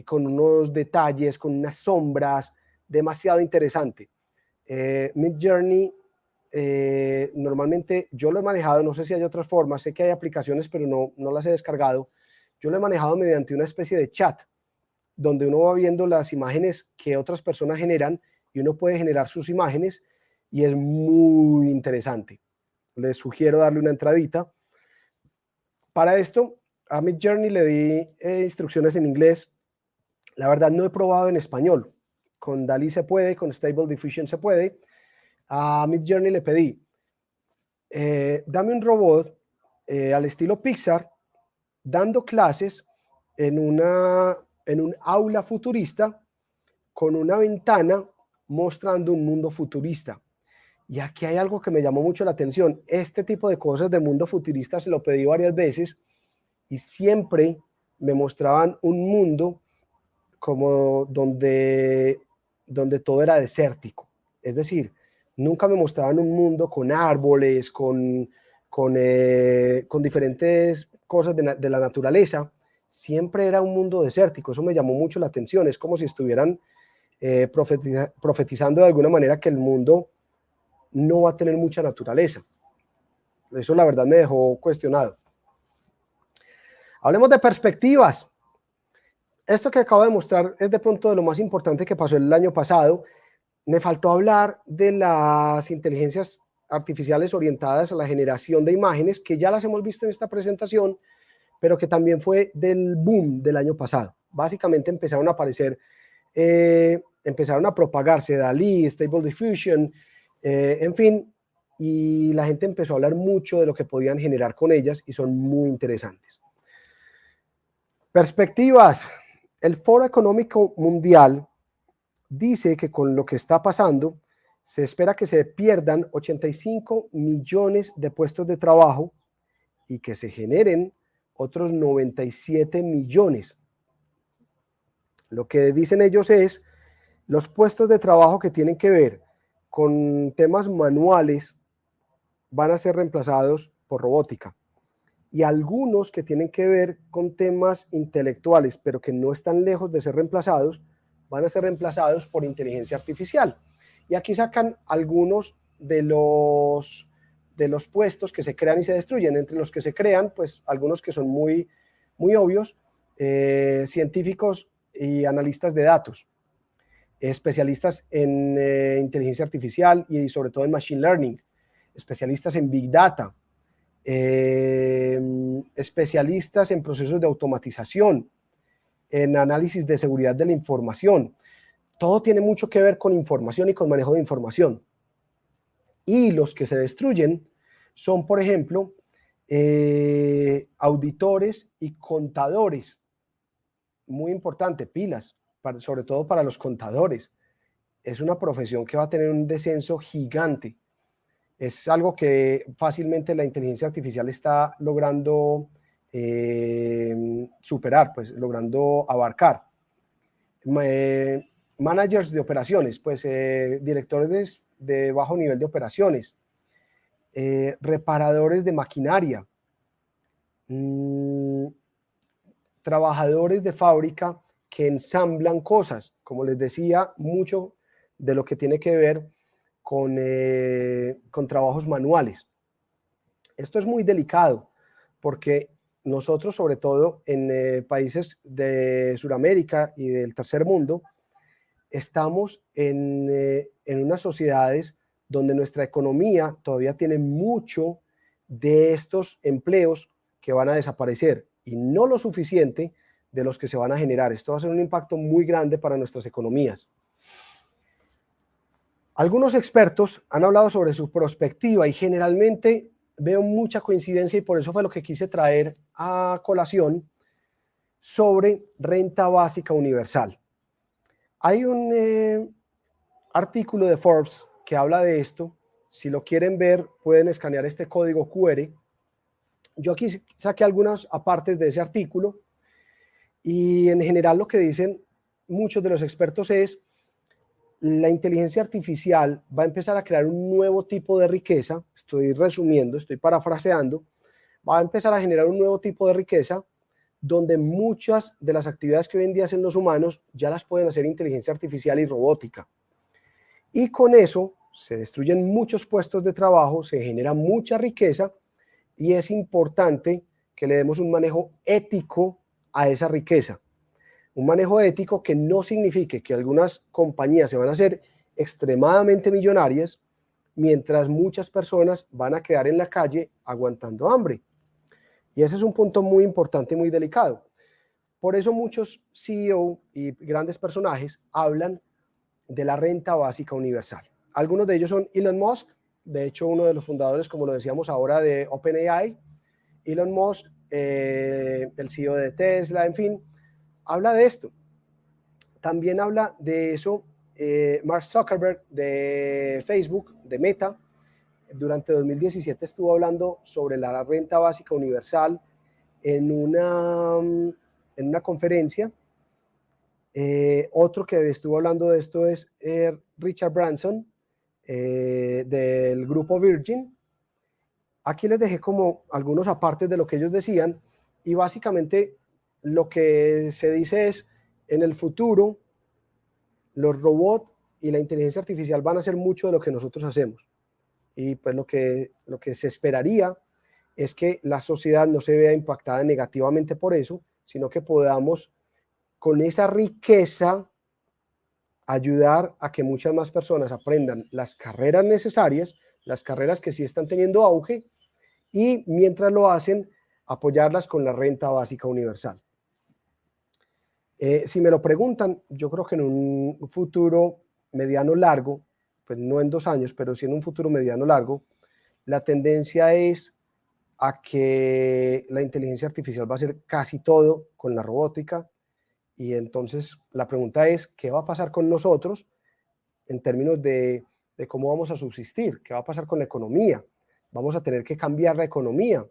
con unos detalles, con unas sombras, demasiado interesante. Midjourney, normalmente yo lo he manejado, no sé si hay otras formas, sé que hay aplicaciones, pero no las he descargado. Yo lo he manejado mediante una especie de chat, donde uno va viendo las imágenes que otras personas generan y uno puede generar sus imágenes y es muy interesante. Les sugiero darle una entradita. Para esto, a Midjourney le di instrucciones en inglés. La verdad no he probado en español. Con DALL-E se puede, con Stable Diffusion se puede. A Midjourney le pedí, dame un robot al estilo Pixar, dando clases en un aula futurista con una ventana mostrando un mundo futurista. Y aquí hay algo que me llamó mucho la atención. Este tipo de cosas de mundo futurista se lo pedí varias veces y siempre me mostraban un mundo como donde todo era desértico. Es decir, nunca me mostraban un mundo con árboles, con diferentes cosas de la naturaleza. Siempre era un mundo desértico. Eso me llamó mucho la atención. Es como si estuvieran profetizando de alguna manera que el mundo no va a tener mucha naturaleza. Eso la verdad me dejó cuestionado. Hablemos de perspectivas. Esto que acabo de mostrar es de pronto de lo más importante que pasó el año pasado. Me faltó hablar de las inteligencias artificiales orientadas a la generación de imágenes, que ya las hemos visto en esta presentación, pero que también fue del boom del año pasado. Básicamente empezaron a aparecer, empezaron a propagarse DALL-E, Stable Diffusion, en fin, y la gente empezó a hablar mucho de lo que podían generar con ellas y son muy interesantes. Perspectivas. El Foro Económico Mundial dice que con lo que está pasando, se espera que se pierdan 85 millones de puestos de trabajo y que se generen otros 97 millones. Lo que dicen ellos es, los puestos de trabajo que tienen que ver con temas manuales van a ser reemplazados por robótica. Y algunos que tienen que ver con temas intelectuales, pero que no están lejos de ser reemplazados, van a ser reemplazados por inteligencia artificial. Y aquí sacan algunos de los puestos que se crean y se destruyen. Entre los que se crean, pues algunos que son muy, muy obvios, científicos y analistas de datos, especialistas en inteligencia artificial y sobre todo en machine learning, especialistas en big data, especialistas en procesos de automatización, en análisis de seguridad de la información. Todo tiene mucho que ver con información y con manejo de información. Y los que se destruyen son, por ejemplo, auditores y contadores. Muy importante, pilas, sobre todo para los contadores. Es una profesión que va a tener un descenso gigante. Es algo que fácilmente la inteligencia artificial está logrando superar, pues logrando abarcar. Managers de operaciones, pues directores de bajo nivel de operaciones, reparadores de maquinaria, trabajadores de fábrica que ensamblan cosas, como les decía, mucho de lo que tiene que ver con trabajos manuales. Esto es muy delicado porque nosotros, sobre todo en países de Sudamérica y del tercer mundo, estamos en unas sociedades donde nuestra economía todavía tiene mucho de estos empleos que van a desaparecer y no lo suficiente de los que se van a generar. Esto va a ser un impacto muy grande para nuestras economías. Algunos expertos han hablado sobre su perspectiva y generalmente veo mucha coincidencia, y por eso fue lo que quise traer a colación, sobre renta básica universal. Hay un artículo de Forbes que habla de esto. Si lo quieren ver, pueden escanear este código QR. Yo aquí saqué algunas apartes de ese artículo, y en general lo que dicen muchos de los expertos es: la inteligencia artificial va a empezar a crear un nuevo tipo de riqueza. Estoy resumiendo, estoy parafraseando. Va a empezar a generar un nuevo tipo de riqueza donde muchas de las actividades que hoy en día hacen los humanos ya las pueden hacer inteligencia artificial y robótica. Y con eso se destruyen muchos puestos de trabajo, se genera mucha riqueza, y es importante que le demos un manejo ético a esa riqueza. Un manejo ético que no signifique que algunas compañías se van a hacer extremadamente millonarias, mientras muchas personas van a quedar en la calle aguantando hambre. Y ese es un punto muy importante y muy delicado. Por eso muchos CEO y grandes personajes hablan de la renta básica universal. Algunos de ellos son Elon Musk, de hecho uno de los fundadores, como lo decíamos ahora, de OpenAI. Elon Musk, el CEO de Tesla, en fin, habla de esto. También habla de eso Mark Zuckerberg de Facebook, de Meta. Durante 2017 estuvo hablando sobre la renta básica universal en una conferencia. Otro que estuvo hablando de esto es Richard Branson, del grupo Virgin. Aquí les dejé como algunos apartes de lo que ellos decían, y básicamente lo que se dice es: en el futuro los robots y la inteligencia artificial van a hacer mucho de lo que nosotros hacemos. Y pues lo que se esperaría es que la sociedad no se vea impactada negativamente por eso, sino que podamos, con esa riqueza, ayudar a que muchas más personas aprendan las carreras necesarias, las carreras que sí están teniendo auge, y mientras lo hacen, apoyarlas con la renta básica universal. Si me lo preguntan, yo creo que en un futuro mediano largo, pues no en 2 años, pero sí en un futuro mediano largo, la tendencia es a que la inteligencia artificial va a hacer casi todo con la robótica. Y entonces la pregunta es: ¿qué va a pasar con nosotros en términos de cómo vamos a subsistir? ¿Qué va a pasar con la economía? ¿Vamos a tener que cambiar la economía?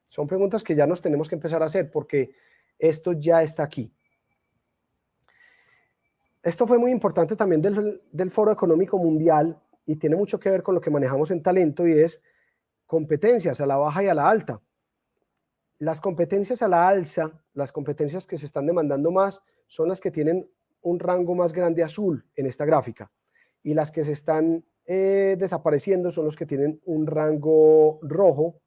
Son preguntas que ya nos tenemos que empezar a hacer, porque esto ya está aquí. Esto fue muy importante también del Foro Económico Mundial, y tiene mucho que ver con lo que manejamos en Talento, y es competencias a la baja y a la alta. Las competencias a la alza, las competencias que se están demandando más, son las que tienen un rango más grande azul en esta gráfica, y las que se están desapareciendo son los que tienen un rango rojo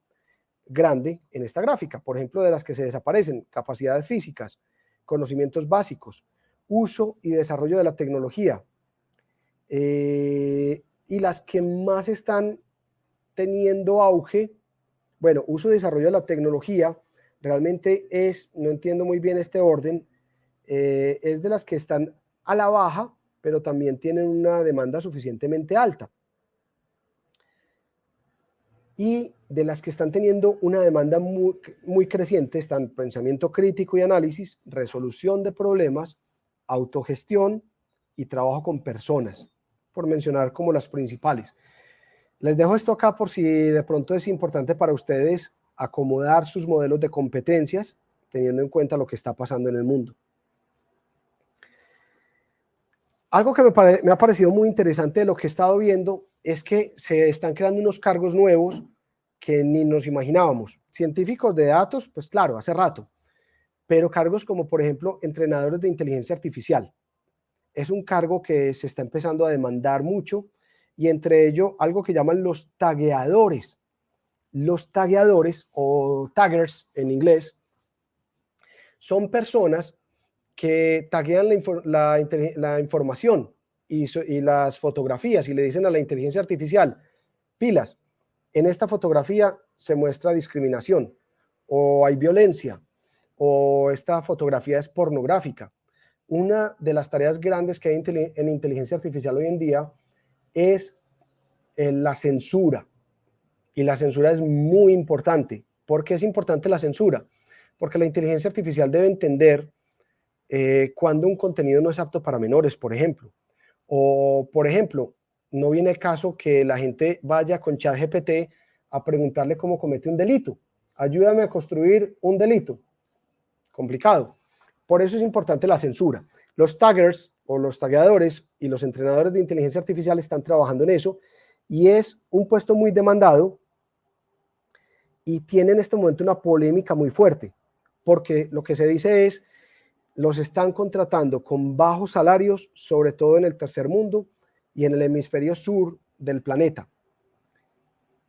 grande en esta gráfica. Por ejemplo, de las que se desaparecen: capacidades físicas, conocimientos básicos, uso y desarrollo de la tecnología. Y las que más están teniendo auge, bueno, uso y desarrollo de la tecnología, realmente no entiendo muy bien este orden, es de las que están a la baja, pero también tienen una demanda suficientemente alta. Y de las que están teniendo una demanda muy creciente están pensamiento crítico y análisis, resolución de problemas, autogestión y trabajo con personas, por mencionar como las principales. Les dejo esto acá por si de pronto es importante para ustedes acomodar sus modelos de competencias teniendo en cuenta lo que está pasando en el mundo. Algo que me ha parecido muy interesante de lo que he estado viendo es que se están creando unos cargos nuevos que ni nos imaginábamos. Científicos de datos, pues claro, hace rato, pero cargos como, por ejemplo, entrenadores de inteligencia artificial. Es un cargo que se está empezando a demandar mucho, y entre ello algo que llaman los tagueadores. Los tagueadores, o taggers en inglés, son personas que taguean la información y las fotografías, y le dicen a la inteligencia artificial: pilas, en esta fotografía se muestra discriminación, o hay violencia, o esta fotografía es pornográfica. Una de las tareas grandes que hay en inteligencia artificial hoy en día es la censura. Y la censura es muy importante. ¿Por qué es importante la censura? Porque la inteligencia artificial debe entender cuando un contenido no es apto para menores, por ejemplo. O, por ejemplo, no viene el caso que la gente vaya con ChatGPT a preguntarle cómo comete un delito. Ayúdame a construir un delito. Complicado. Por eso es importante la censura. Los taggers o los tagueadores y los entrenadores de inteligencia artificial están trabajando en eso y es un puesto muy demandado y tiene en este momento una polémica muy fuerte porque lo que se dice es los están contratando con bajos salarios, sobre todo en el tercer mundo y en el hemisferio sur del planeta.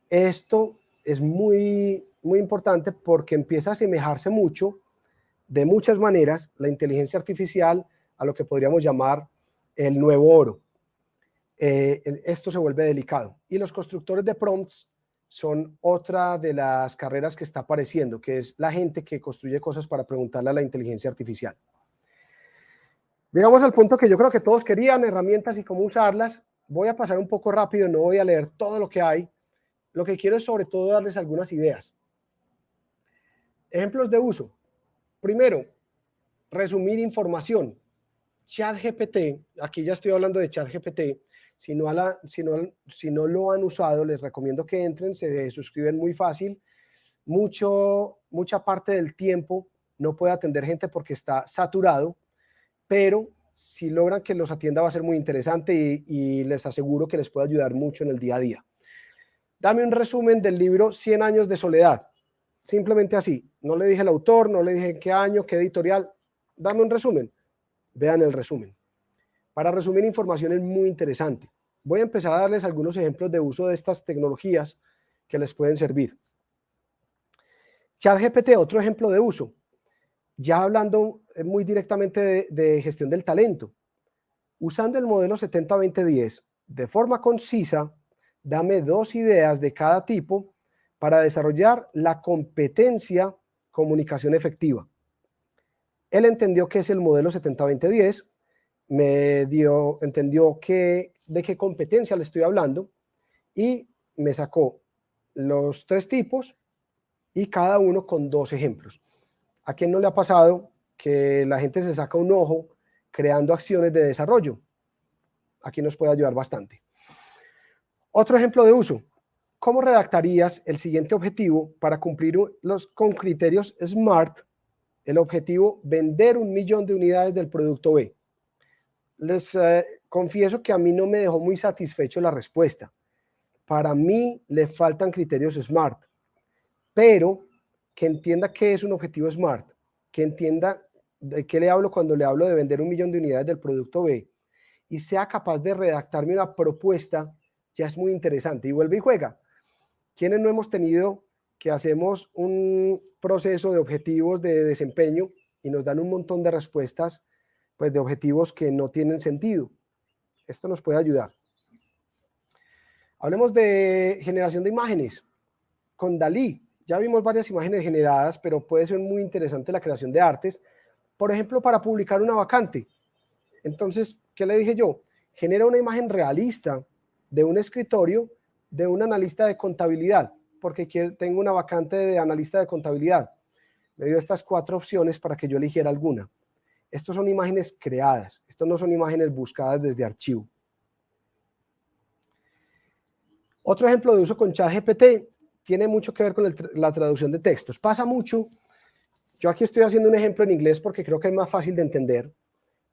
Esto es muy importante porque empieza a asemejarse mucho, de muchas maneras, la inteligencia artificial a lo que podríamos llamar el nuevo oro. Esto se vuelve delicado. Y los constructores de prompts son otra de las carreras que está apareciendo, que es la gente que construye cosas para preguntarle a la inteligencia artificial. Llegamos al punto que yo creo que todos querían, herramientas y cómo usarlas. Voy a pasar un poco rápido, no voy a leer todo lo que hay. Lo que quiero es sobre todo darles algunas ideas. Ejemplos de uso. Primero, resumir información. ChatGPT, aquí ya estoy hablando de ChatGPT. Si no lo han usado, les recomiendo que entren, se suscriben muy fácil. Mucha parte del tiempo no puede atender gente porque está saturado, pero si logran que los atienda va a ser muy interesante y les aseguro que les puede ayudar mucho en el día a día. Dame un resumen del libro 100 años de soledad. Simplemente así. No le dije el autor, no le dije qué año, qué editorial. Dame un resumen. Vean el resumen. Para resumir información es muy interesante. Voy a empezar a darles algunos ejemplos de uso de estas tecnologías que les pueden servir. ChatGPT, otro ejemplo de uso. Ya hablando muy directamente de gestión del talento. Usando el modelo 70-20-10 de forma concisa, dame 2 ideas de cada tipo para desarrollar la competencia comunicación efectiva. Él entendió que es el modelo 70-20-10, entendió de qué competencia le estoy hablando y me sacó los 3 tipos y cada uno con 2 ejemplos. ¿A quién no le ha pasado que la gente se saca un ojo creando acciones de desarrollo? Aquí nos puede ayudar bastante. Otro ejemplo de uso. ¿Cómo redactarías el siguiente objetivo para cumplir con criterios SMART? El objetivo, vender 1 millón de unidades del producto B. Les confieso que a mí no me dejó muy satisfecho la respuesta. Para mí le faltan criterios SMART, pero que entienda qué es un objetivo SMART, que entienda de qué le hablo cuando le hablo de vender 1 millón de unidades del producto B y sea capaz de redactarme una propuesta, ya es muy interesante. Y vuelve y juega. ¿Quiénes no hemos tenido que hacemos un proceso de objetivos de desempeño y nos dan un montón de respuestas pues, de objetivos que no tienen sentido? Esto nos puede ayudar. Hablemos de generación de imágenes. Con Dalí, ya vimos varias imágenes generadas, pero puede ser muy interesante la creación de artes, por ejemplo, para publicar una vacante. Entonces, ¿qué le dije yo? Genera una imagen realista de un escritorio de un analista de contabilidad, porque tengo una vacante de analista de contabilidad. Me dio estas 4 opciones para que yo eligiera alguna. Estos son imágenes creadas, estos no son imágenes buscadas desde archivo. Otro ejemplo de uso con ChatGPT tiene mucho que ver con la traducción de textos. Pasa mucho, yo aquí estoy haciendo un ejemplo en inglés porque creo que es más fácil de entender,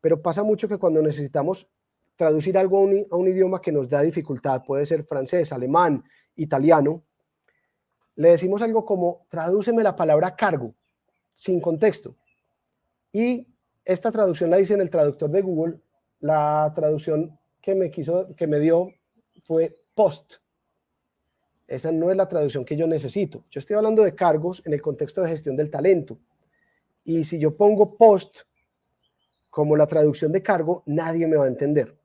pero pasa mucho que cuando necesitamos traducir algo a un idioma que nos da dificultad, puede ser francés, alemán, italiano, le decimos algo como, tradúceme la palabra cargo, sin contexto. Y esta traducción la hice en el traductor de Google, la traducción que me dio fue post. Esa no es la traducción que yo necesito. Yo estoy hablando de cargos en el contexto de gestión del talento. Y si yo pongo post como la traducción de cargo, nadie me va a entender.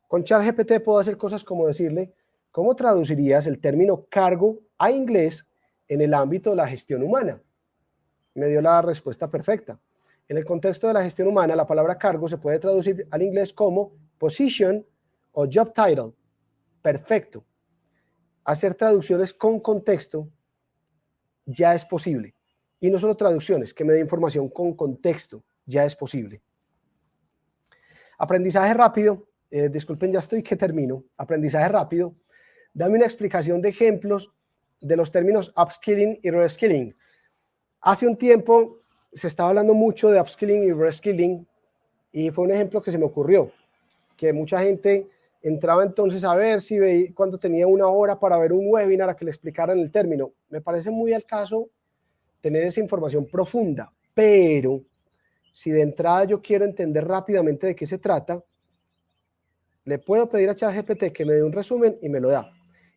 Con ChatGPT puedo hacer cosas como decirle, ¿cómo traducirías el término cargo a inglés en el ámbito de la gestión humana? Me dio la respuesta perfecta. En el contexto de la gestión humana, la palabra cargo se puede traducir al inglés como position o job title. perfecto. Hacer traducciones con contexto ya es posible. Y no solo traducciones, que me dé información con contexto, ya es posible. Aprendizaje rápido, disculpen, ya estoy que termino. Aprendizaje rápido, dame una explicación de ejemplos de los términos upskilling y reskilling. Hace un tiempo se estaba hablando mucho de upskilling y reskilling y fue un ejemplo que se me ocurrió, que mucha gente entraba entonces a ver si veía, cuando tenía una hora para ver un webinar a que le explicaran el término. Me parece muy al caso tener esa información profunda, pero si de entrada yo quiero entender rápidamente de qué se trata, le puedo pedir a ChatGPT que me dé un resumen y me lo da.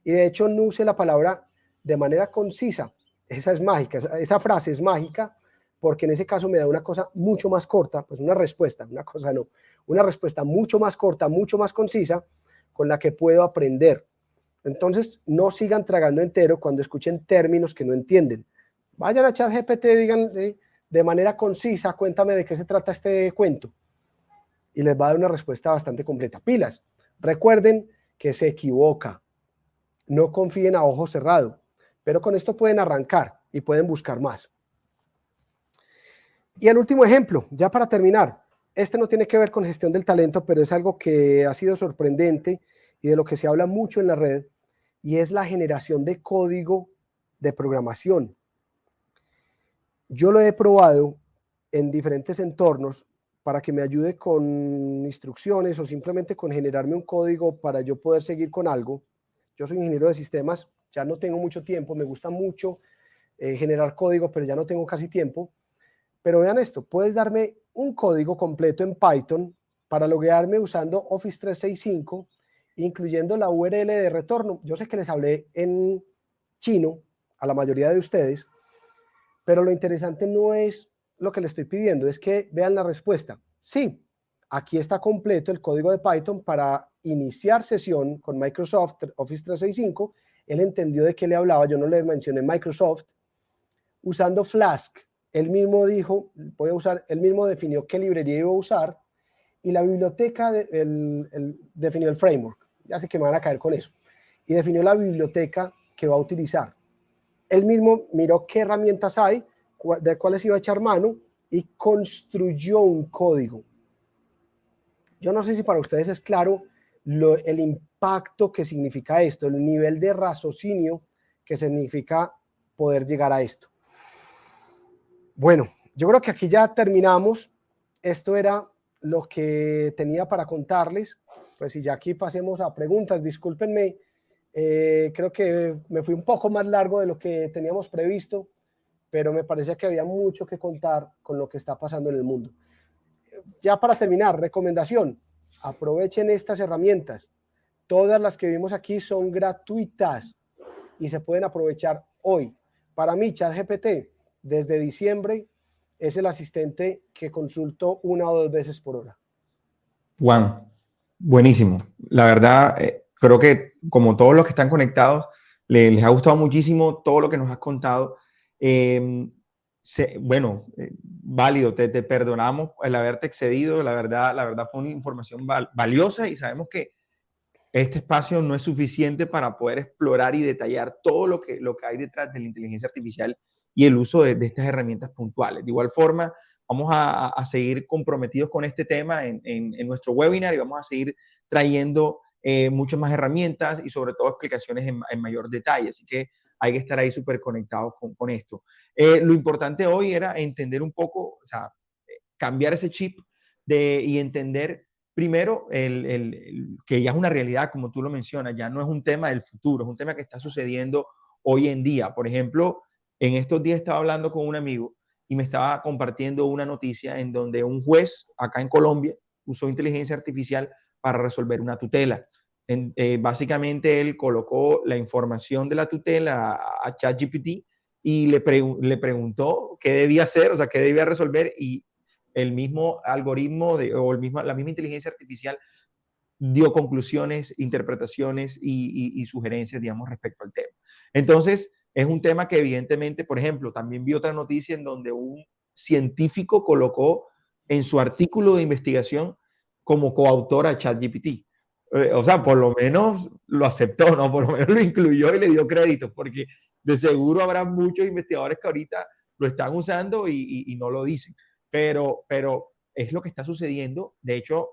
Y de hecho no use la palabra de manera concisa. Esa es mágica, esa frase es mágica, porque en ese caso me da una cosa mucho más corta, pues una respuesta, una cosa no, una respuesta mucho más corta, mucho más concisa, con la que puedo aprender. Entonces, no sigan tragando entero cuando escuchen términos que no entienden. Vayan a ChatGPT, digan de manera concisa, cuéntame de qué se trata este cuento. Y les va a dar una respuesta bastante completa. Pilas, recuerden que se equivoca. No confíen a ojo cerrado, pero con esto pueden arrancar y pueden buscar más. Y el último ejemplo, ya para terminar, este no tiene que ver con gestión del talento, pero es algo que ha sido sorprendente y de lo que se habla mucho en la red, y es la generación de código de programación. Yo lo he probado en diferentes entornos para que me ayude con instrucciones o simplemente con generarme un código para yo poder seguir con algo. Yo soy ingeniero de sistemas, ya no tengo mucho tiempo, me gusta mucho generar código, pero ya no tengo casi tiempo. Pero vean esto, puedes darme un código completo en Python para loguearme usando Office 365, incluyendo la URL de retorno. Yo sé que les hablé en chino a la mayoría de ustedes, pero lo interesante no es lo que le estoy pidiendo, es que vean la respuesta. Sí, aquí está completo el código de Python para iniciar sesión con Microsoft Office 365. Él entendió de qué le hablaba, yo no le mencioné Microsoft. Usando Flask, él mismo dijo, voy a usar, él mismo definió qué librería iba a usar y la biblioteca, definió el framework. Ya sé que me van a caer con eso. Y definió la biblioteca que va a utilizar. Él mismo miró qué herramientas hay, de cuáles iba a echar mano y construyó un código. Yo no sé si para ustedes es claro el impacto que significa esto, el nivel de raciocinio que significa poder llegar a esto. Bueno, yo creo que aquí ya terminamos. Esto era lo que tenía para contarles. Pues si ya aquí pasemos a preguntas, discúlpenme. Creo que me fui un poco más largo de lo que teníamos previsto, pero me parecía que había mucho que contar con lo que está pasando en el mundo. Ya para terminar, recomendación, aprovechen estas herramientas. Todas las que vimos aquí son gratuitas y se pueden aprovechar hoy. Para mí, ChatGPT, desde diciembre, es el asistente que consulto 1 o 2 veces por hora. Juan, buenísimo. La verdad, creo que como todos los que están conectados, les ha gustado muchísimo todo lo que nos has contado. Bueno, válido, te perdonamos el haberte excedido. La verdad fue una información valiosa y sabemos que este espacio no es suficiente para poder explorar y detallar todo lo que hay detrás de la inteligencia artificial y el uso de estas herramientas puntuales. De igual forma, vamos a seguir comprometidos con este tema en nuestro webinar y vamos a seguir trayendo muchas más herramientas y sobre todo explicaciones en mayor detalle. Así que hay que estar ahí súper conectados con esto. Lo importante hoy era entender un poco, o sea, cambiar ese chip y entender primero que ya es una realidad, como tú lo mencionas, ya no es un tema del futuro, es un tema que está sucediendo hoy en día. Por ejemplo, en estos días estaba hablando con un amigo y me estaba compartiendo una noticia en donde un juez acá en Colombia usó inteligencia artificial para resolver una tutela. Básicamente él colocó la información de la tutela a ChatGPT y le preguntó qué debía hacer, o sea, qué debía resolver, y el mismo algoritmo la misma inteligencia artificial dio conclusiones, interpretaciones y sugerencias, digamos, respecto al tema. Entonces, es un tema que evidentemente, por ejemplo, también vi otra noticia en donde un científico colocó en su artículo de investigación como coautor a ChatGPT. O sea, por lo menos lo aceptó, ¿no? Por lo menos lo incluyó y le dio crédito, porque de seguro habrá muchos investigadores que ahorita lo están usando y no lo dicen. Pero es lo que está sucediendo. De hecho,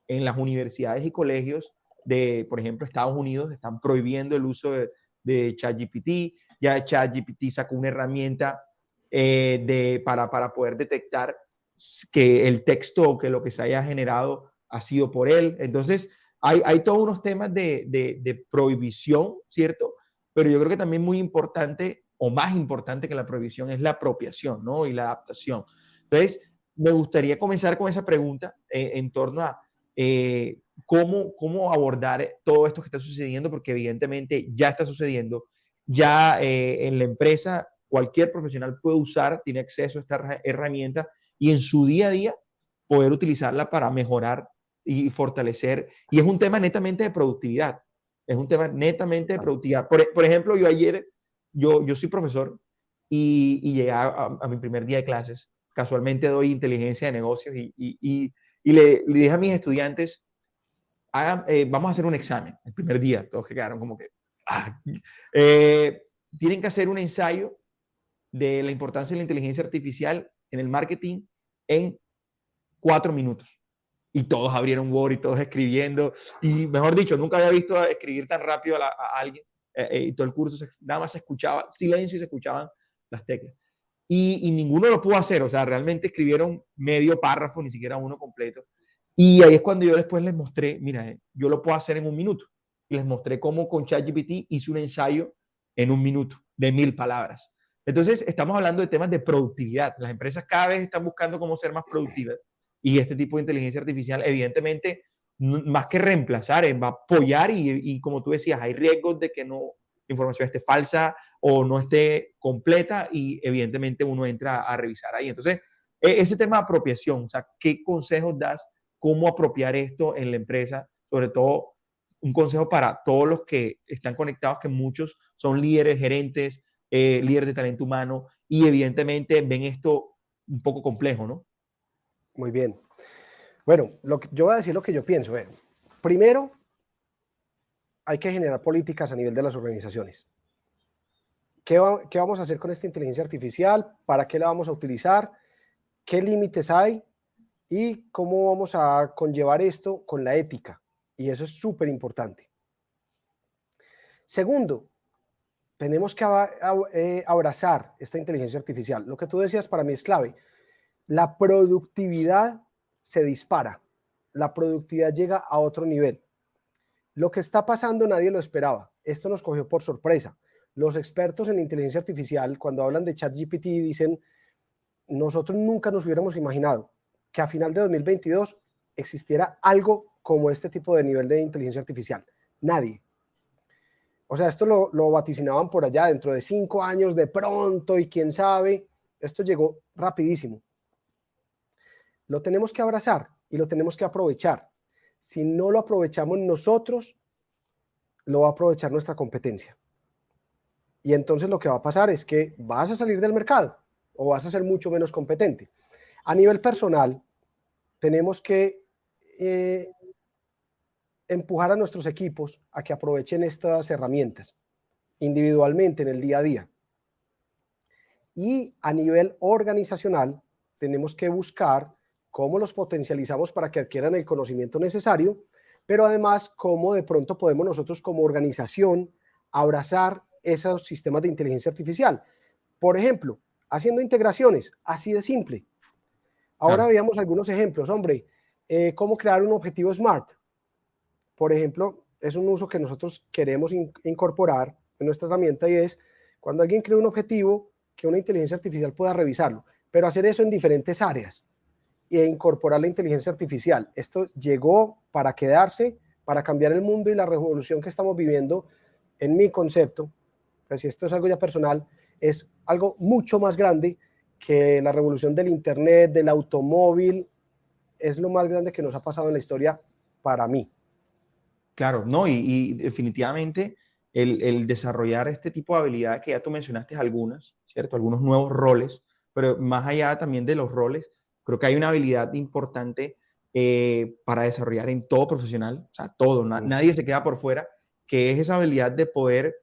en las universidades y colegios de, por ejemplo, Estados Unidos, están prohibiendo el uso de ChatGPT. Ya ChatGPT sacó una herramienta para poder detectar que el texto o que lo que se haya generado ha sido por él. Entonces, hay todos unos temas de prohibición, ¿cierto? Pero yo creo que también muy importante, o más importante que la prohibición, es la apropiación, ¿no? Y la adaptación. Entonces, me gustaría comenzar con esa pregunta en torno a cómo abordar todo esto que está sucediendo, porque evidentemente ya está sucediendo. Ya en la empresa, cualquier profesional puede usar, tiene acceso a esta herramienta y en su día a día poder utilizarla para mejorar y fortalecer. Y es un tema netamente de productividad. Es un tema netamente de productividad. Por ejemplo, yo soy profesor y llegué a mi primer día de clases. Casualmente doy inteligencia de negocios y le dije a mis estudiantes, vamos a hacer un examen el primer día. Todos que quedaron como que, ah, tienen que hacer un ensayo de la importancia de la inteligencia artificial en el marketing en 4 minutos. Y todos abrieron Word y todos escribiendo. Y mejor dicho, nunca había visto escribir tan rápido a alguien. Y todo el curso nada más se escuchaba silencio y se escuchaban las teclas. Y ninguno lo pudo hacer. O sea, realmente escribieron medio párrafo, ni siquiera uno completo. Y ahí es cuando yo después les mostré, mira, yo lo puedo hacer en 1 minuto. Y les mostré cómo con ChatGPT hice un ensayo en 1 minuto de 1000 palabras. Entonces, estamos hablando de temas de productividad. Las empresas cada vez están buscando cómo ser más productivas y este tipo de inteligencia artificial, evidentemente, más que reemplazar, va a apoyar y como tú decías, hay riesgos de que no la información esté falsa o no esté completa y evidentemente uno entra a revisar ahí. Entonces, ese tema de apropiación, o sea, ¿qué consejos das? ¿Cómo apropiar esto en la empresa? Sobre todo, un consejo para todos los que están conectados, que muchos son líderes, gerentes, líderes de talento humano y evidentemente ven esto un poco complejo, ¿no? Muy bien. Bueno, yo voy a decir lo que yo pienso. Primero, hay que generar políticas a nivel de las organizaciones. ¿Qué vamos a hacer con esta inteligencia artificial? ¿Para qué la vamos a utilizar? ¿Qué límites hay? ¿Y cómo vamos a conllevar esto con la ética? Y eso es súper importante. Segundo, tenemos que abrazar esta inteligencia artificial. Lo que tú decías para mí es clave. La productividad se dispara. La productividad llega a otro nivel. Lo que está pasando nadie lo esperaba. Esto nos cogió por sorpresa. Los expertos en inteligencia artificial, cuando hablan de ChatGPT, dicen, nosotros nunca nos hubiéramos imaginado que a final de 2022 existiera algo como este tipo de nivel de inteligencia artificial. Nadie. O sea, esto lo vaticinaban por allá dentro de 5 años de pronto y quién sabe. Esto llegó rapidísimo. Lo tenemos que abrazar y lo tenemos que aprovechar. Si no lo aprovechamos nosotros, lo va a aprovechar nuestra competencia. Y entonces lo que va a pasar es que vas a salir del mercado o vas a ser mucho menos competente. A nivel personal, tenemos que empujar a nuestros equipos a que aprovechen estas herramientas individualmente en el día a día. Y a nivel organizacional, tenemos que buscar cómo los potencializamos para que adquieran el conocimiento necesario, pero además cómo de pronto podemos nosotros como organización abrazar esos sistemas de inteligencia artificial. Por ejemplo, haciendo integraciones, así de simple. Ahora Claro. veamos algunos ejemplos. Hombre, cómo crear un objetivo SMART. Por ejemplo, es un uso que nosotros queremos incorporar en nuestra herramienta y es cuando alguien crea un objetivo, que una inteligencia artificial pueda revisarlo, pero hacer eso en diferentes áreas e incorporar la inteligencia artificial. Esto llegó para quedarse, para cambiar el mundo y la revolución que estamos viviendo, en mi concepto, pues si esto es algo ya personal, es algo mucho más grande que la revolución del internet, del automóvil, es lo más grande que nos ha pasado en la historia para mí. Claro, no, y definitivamente el desarrollar este tipo de habilidades que ya tú mencionaste algunas, ¿cierto? Algunos nuevos roles, pero más allá también de los roles, creo que hay una habilidad importante para desarrollar en todo profesional, o sea, todo, nadie se queda por fuera, que es esa habilidad de poder,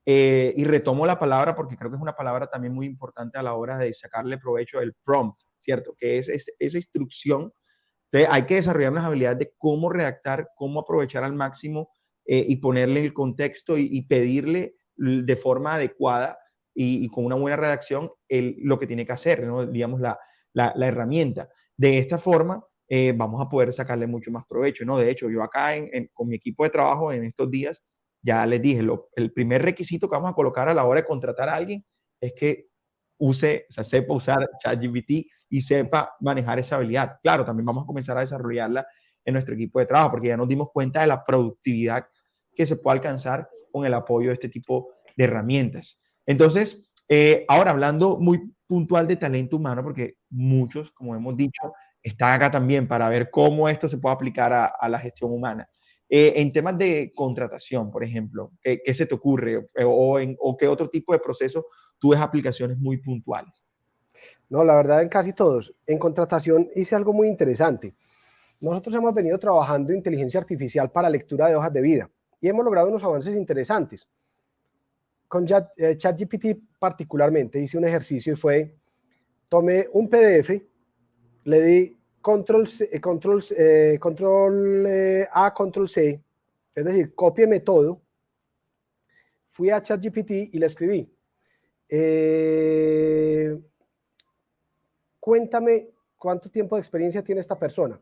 y retomo la palabra porque creo que es una palabra también muy importante a la hora de sacarle provecho del prompt, ¿cierto? Que es esa instrucción. Entonces, hay que desarrollar unas habilidades de cómo redactar, cómo aprovechar al máximo y ponerle el contexto y pedirle de forma adecuada y con una buena redacción lo que tiene que hacer, ¿no? Digamos, la herramienta. De esta forma, vamos a poder sacarle mucho más provecho, ¿no? De hecho, yo acá con mi equipo de trabajo en estos días, ya les dije, el primer requisito que vamos a colocar a la hora de contratar a alguien es que sepa usar ChatGPT y sepa manejar esa habilidad. Claro, también vamos a comenzar a desarrollarla en nuestro equipo de trabajo, porque ya nos dimos cuenta de la productividad que se puede alcanzar con el apoyo de este tipo de herramientas. Entonces, ahora hablando muy puntual de talento humano, porque muchos, como hemos dicho, están acá también para ver cómo esto se puede aplicar a la gestión humana. En temas de contratación, por ejemplo, ¿qué se te ocurre? ¿O qué otro tipo de proceso tú ves aplicaciones muy puntuales? No, la verdad en casi todos. En contratación hice algo muy interesante. Nosotros hemos venido trabajando inteligencia artificial para lectura de hojas de vida y hemos logrado unos avances interesantes. Con ChatGPT particularmente hice un ejercicio y fue, tomé un PDF, le di control A, control C, es decir, cópieme todo, fui a ChatGPT y le escribí, cuéntame cuánto tiempo de experiencia tiene esta persona,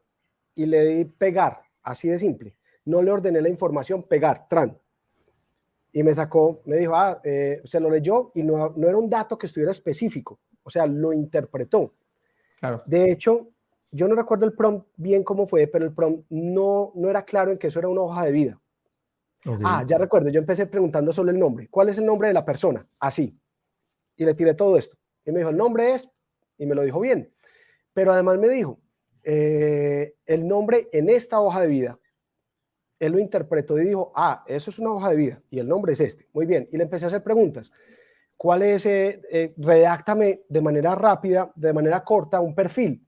y le di pegar, así de simple, no le ordené la información, pegar, tran, y me sacó, me dijo, se lo leyó y no era un dato que estuviera específico, o sea, lo interpretó. Claro. De hecho, yo no recuerdo el prompt bien cómo fue, pero el prompt no era claro en que eso era una hoja de vida. Okay. Ya recuerdo, yo empecé preguntando solo el nombre. ¿Cuál es el nombre de la persona? Así. Y le tiré todo esto. Y me dijo, el nombre es, y me lo dijo bien. Pero además me dijo, el nombre en esta hoja de vida. Él lo interpretó y dijo, eso es una hoja de vida y el nombre es este. Muy bien. Y le empecé a hacer preguntas. ¿Cuál es? Redáctame de manera rápida, de manera corta, un perfil.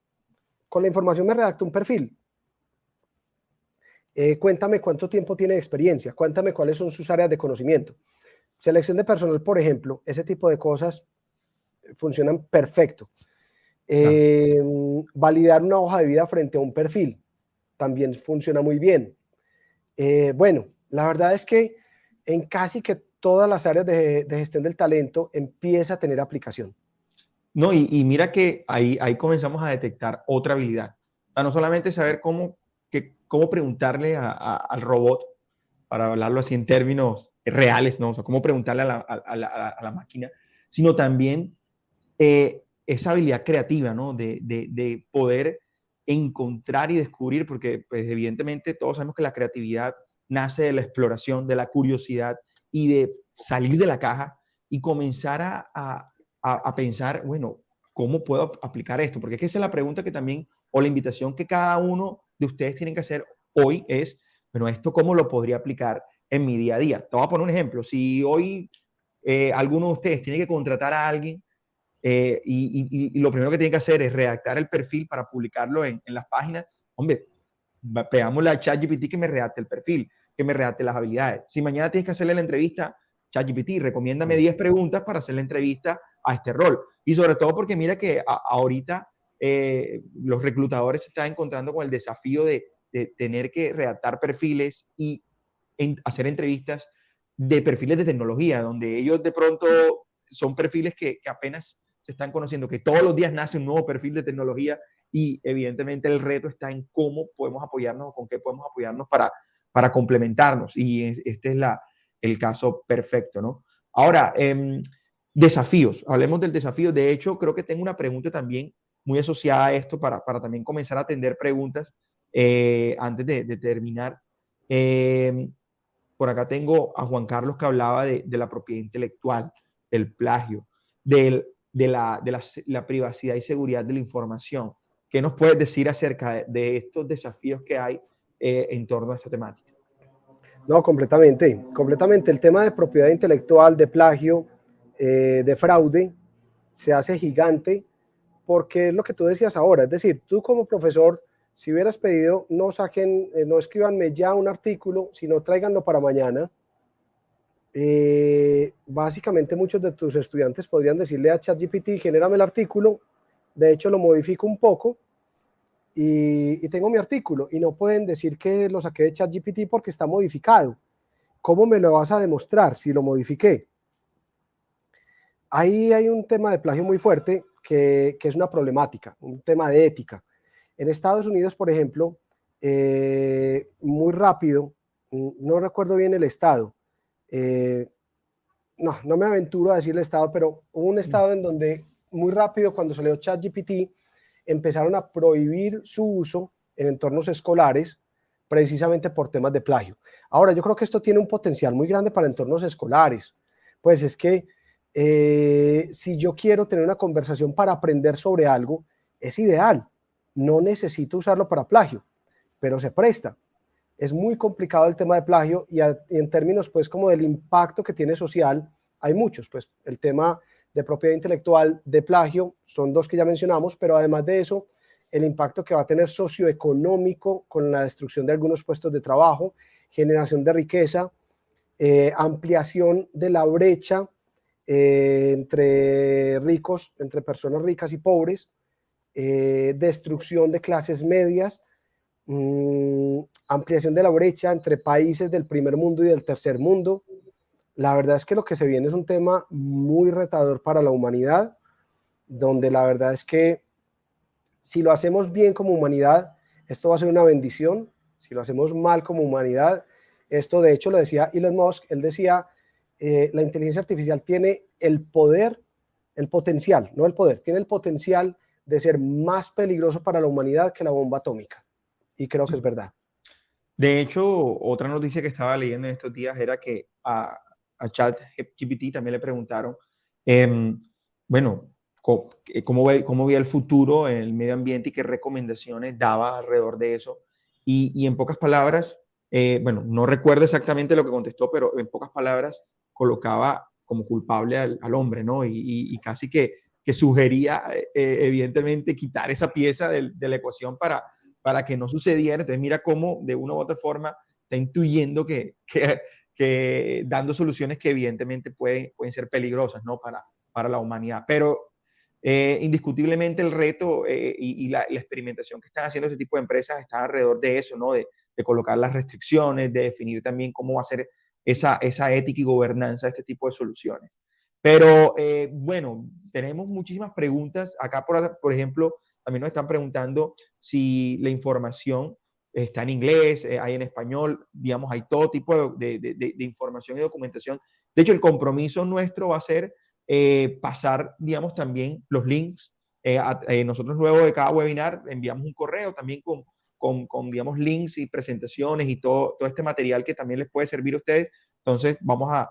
Con la información me redactó un perfil. Cuéntame cuánto tiempo tiene de experiencia. Cuéntame cuáles son sus áreas de conocimiento. Selección de personal, por ejemplo. Ese tipo de cosas funcionan perfecto. Validar una hoja de vida frente a un perfil también funciona muy bien. Bueno, la verdad es que en casi que todas las áreas de gestión del talento empieza a tener aplicación. No, y mira que ahí comenzamos a detectar otra habilidad. O sea, no solamente saber cómo preguntarle al robot, para hablarlo así en términos reales, ¿no? O sea, cómo preguntarle a la máquina, sino también esa habilidad creativa, ¿no? De poder encontrar y descubrir, porque pues, evidentemente todos sabemos que la creatividad nace de la exploración, de la curiosidad y de salir de la caja y comenzar a pensar, bueno, ¿cómo puedo aplicar esto? Porque es que esa es la pregunta que también, o la invitación que cada uno de ustedes tienen que hacer hoy es, bueno, ¿esto cómo lo podría aplicar en mi día a día? Te voy a poner un ejemplo. Si hoy alguno de ustedes tiene que contratar a alguien y lo primero que tiene que hacer es redactar el perfil para publicarlo en las páginas, hombre, pegámosle a ChatGPT que me redacte el perfil, que me redacte las habilidades. Si mañana tienes que hacerle la entrevista, ChatGPT, recomiéndame 10 preguntas para hacer la entrevista a este rol. Y sobre todo porque mira que ahorita los reclutadores se están encontrando con el desafío de tener que redactar perfiles y hacer entrevistas de perfiles de tecnología, donde ellos de pronto son perfiles que apenas se están conociendo, que todos los días nace un nuevo perfil de tecnología y evidentemente el reto está en cómo podemos apoyarnos o con qué podemos apoyarnos para complementarnos. Y este es el caso perfecto, ¿no? Ahora, desafíos. Hablemos del desafío. De hecho, creo que tengo una pregunta también muy asociada a esto para también comenzar a atender preguntas antes de terminar. Por acá tengo a Juan Carlos que hablaba de la propiedad intelectual, del plagio, de la privacidad y seguridad de la información. ¿Qué nos puedes decir acerca de estos desafíos que hay en torno a esta temática? No, completamente. El tema de propiedad intelectual, de plagio, de fraude, se hace gigante porque es lo que tú decías ahora. Es decir, tú como profesor si hubieras pedido, no saquen, no escríbanme ya un artículo, sino tráiganlo para mañana. Básicamente muchos de tus estudiantes podrían decirle a ChatGPT, genérame el artículo, de hecho lo modifico un poco y tengo mi artículo, y no pueden decir que lo saqué de ChatGPT porque está modificado. ¿Cómo me lo vas a demostrar si lo modifiqué? Ahí hay un tema de plagio muy fuerte que es una problemática, un tema de ética. En Estados Unidos, por ejemplo, muy rápido, no recuerdo bien el estado, no me aventuro a decir el estado, pero hubo un estado en donde muy rápido, cuando salió ChatGPT, empezaron a prohibir su uso en entornos escolares precisamente por temas de plagio. Ahora, yo creo que esto tiene un potencial muy grande para entornos escolares, pues es que si yo quiero tener una conversación para aprender sobre algo, es ideal, no necesito usarlo para plagio, pero se presta. Es muy complicado el tema de plagio y en términos pues como del impacto que tiene social, hay muchos, pues el tema de propiedad intelectual, de plagio, son dos que ya mencionamos, pero además de eso, el impacto que va a tener socioeconómico con la destrucción de algunos puestos de trabajo, generación de riqueza, ampliación de la brecha entre ricos, entre personas ricas y pobres, destrucción de clases medias, ampliación de la brecha entre países del primer mundo y del tercer mundo. La verdad es que lo que se viene es un tema muy retador para la humanidad, donde la verdad es que si lo hacemos bien como humanidad, esto va a ser una bendición. Si lo hacemos mal como humanidad, esto de hecho lo decía Elon Musk, él decía, la inteligencia artificial tiene el poder, el potencial, no el poder, tiene el potencial de ser más peligroso para la humanidad que la bomba atómica. Y creo que es verdad. De hecho, otra noticia que estaba leyendo en estos días era que a ChatGPT también le preguntaron, bueno, cómo veía el futuro en el medio ambiente y qué recomendaciones daba alrededor de eso. Y en pocas palabras, bueno, no recuerdo exactamente lo que contestó, pero en pocas palabras colocaba como culpable al hombre, ¿no? Y casi que sugería, evidentemente, quitar esa pieza de la ecuación para que no sucediera. Entonces mira cómo de una u otra forma está intuyendo que dando soluciones que evidentemente pueden ser peligrosas, ¿no? Para la humanidad. Pero indiscutiblemente el reto y la experimentación que están haciendo este tipo de empresas está alrededor de eso, ¿no? De colocar las restricciones, de definir también cómo va a ser esa ética y gobernanza de este tipo de soluciones. Pero bueno, tenemos muchísimas preguntas. Acá, por ejemplo, también nos están preguntando si la información está en inglés, hay en español, digamos, hay todo tipo de información y documentación. De hecho, el compromiso nuestro va a ser pasar, digamos, también los links. Nosotros luego de cada webinar enviamos un correo también con digamos, links y presentaciones y todo este material que también les puede servir a ustedes. Entonces, vamos a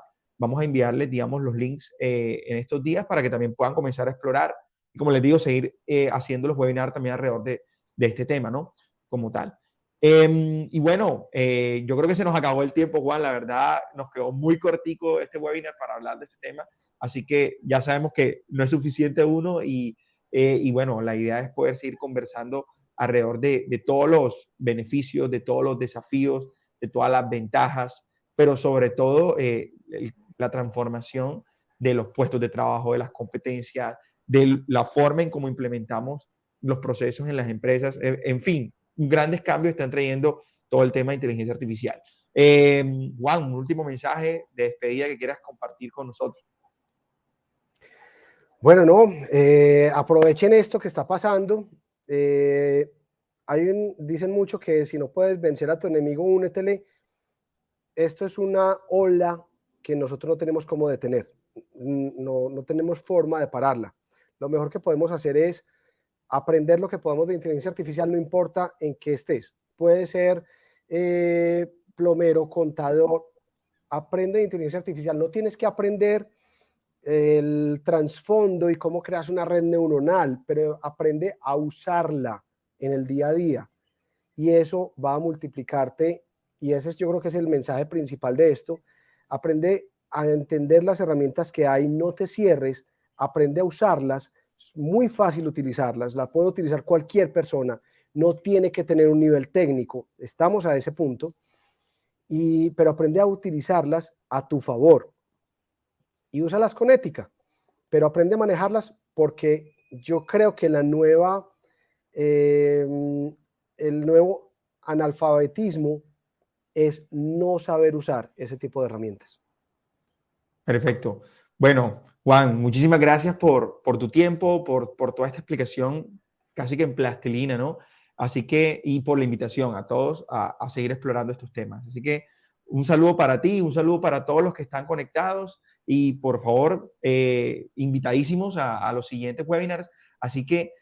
enviarles, digamos, los links en estos días para que también puedan comenzar a explorar y, como les digo, seguir haciendo los webinars también alrededor de este tema, ¿no? Como tal. Y bueno, yo creo que se nos acabó el tiempo, Juan. La verdad, nos quedó muy cortico este webinar para hablar de este tema. Así que ya sabemos que no es suficiente uno y bueno, la idea es poder seguir conversando alrededor de todos los beneficios, de todos los desafíos, de todas las ventajas, pero sobre todo la transformación de los puestos de trabajo, de las competencias, de la forma en cómo implementamos los procesos en las empresas. En fin, grandes cambios están trayendo todo el tema de inteligencia artificial. Juan, un último mensaje de despedida que quieras compartir con nosotros. Bueno, no, aprovechen esto que está pasando. Dicen mucho que si no puedes vencer a tu enemigo, únetele. Esto es una ola que nosotros no tenemos cómo detener. No tenemos forma de pararla. Lo mejor que podemos hacer es aprender lo que podamos de inteligencia artificial, no importa en qué estés. Puede ser plomero, contador. Aprende de inteligencia artificial. No tienes que aprender el trasfondo y cómo creas una red neuronal, pero aprende a usarla en el día a día y eso va a multiplicarte, y ese yo creo que es el mensaje principal de esto. Aprende a entender las herramientas que hay, no te cierres, aprende a usarlas, es muy fácil utilizarlas, la puede utilizar cualquier persona, no tiene que tener un nivel técnico, estamos a ese punto, pero aprende a utilizarlas a tu favor y úsalas con ética, pero aprende a manejarlas porque yo creo que el nuevo analfabetismo es no saber usar ese tipo de herramientas. Perfecto. Bueno, Juan, muchísimas gracias por tu tiempo, por toda esta explicación casi que en plastilina, ¿no? Así que, y por la invitación a todos a seguir explorando estos temas. Así que un saludo para ti, un saludo para todos los que están conectados y por favor, invitadísimos a los siguientes webinars. Así que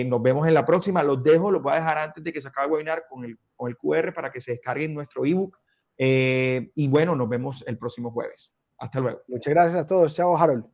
nos vemos en la próxima. Los voy a dejar antes de que se acabe el webinar con el QR para que se descarguen nuestro ebook. Y bueno, nos vemos el próximo jueves. Hasta luego. Muchas gracias a todos. Chao, Harold.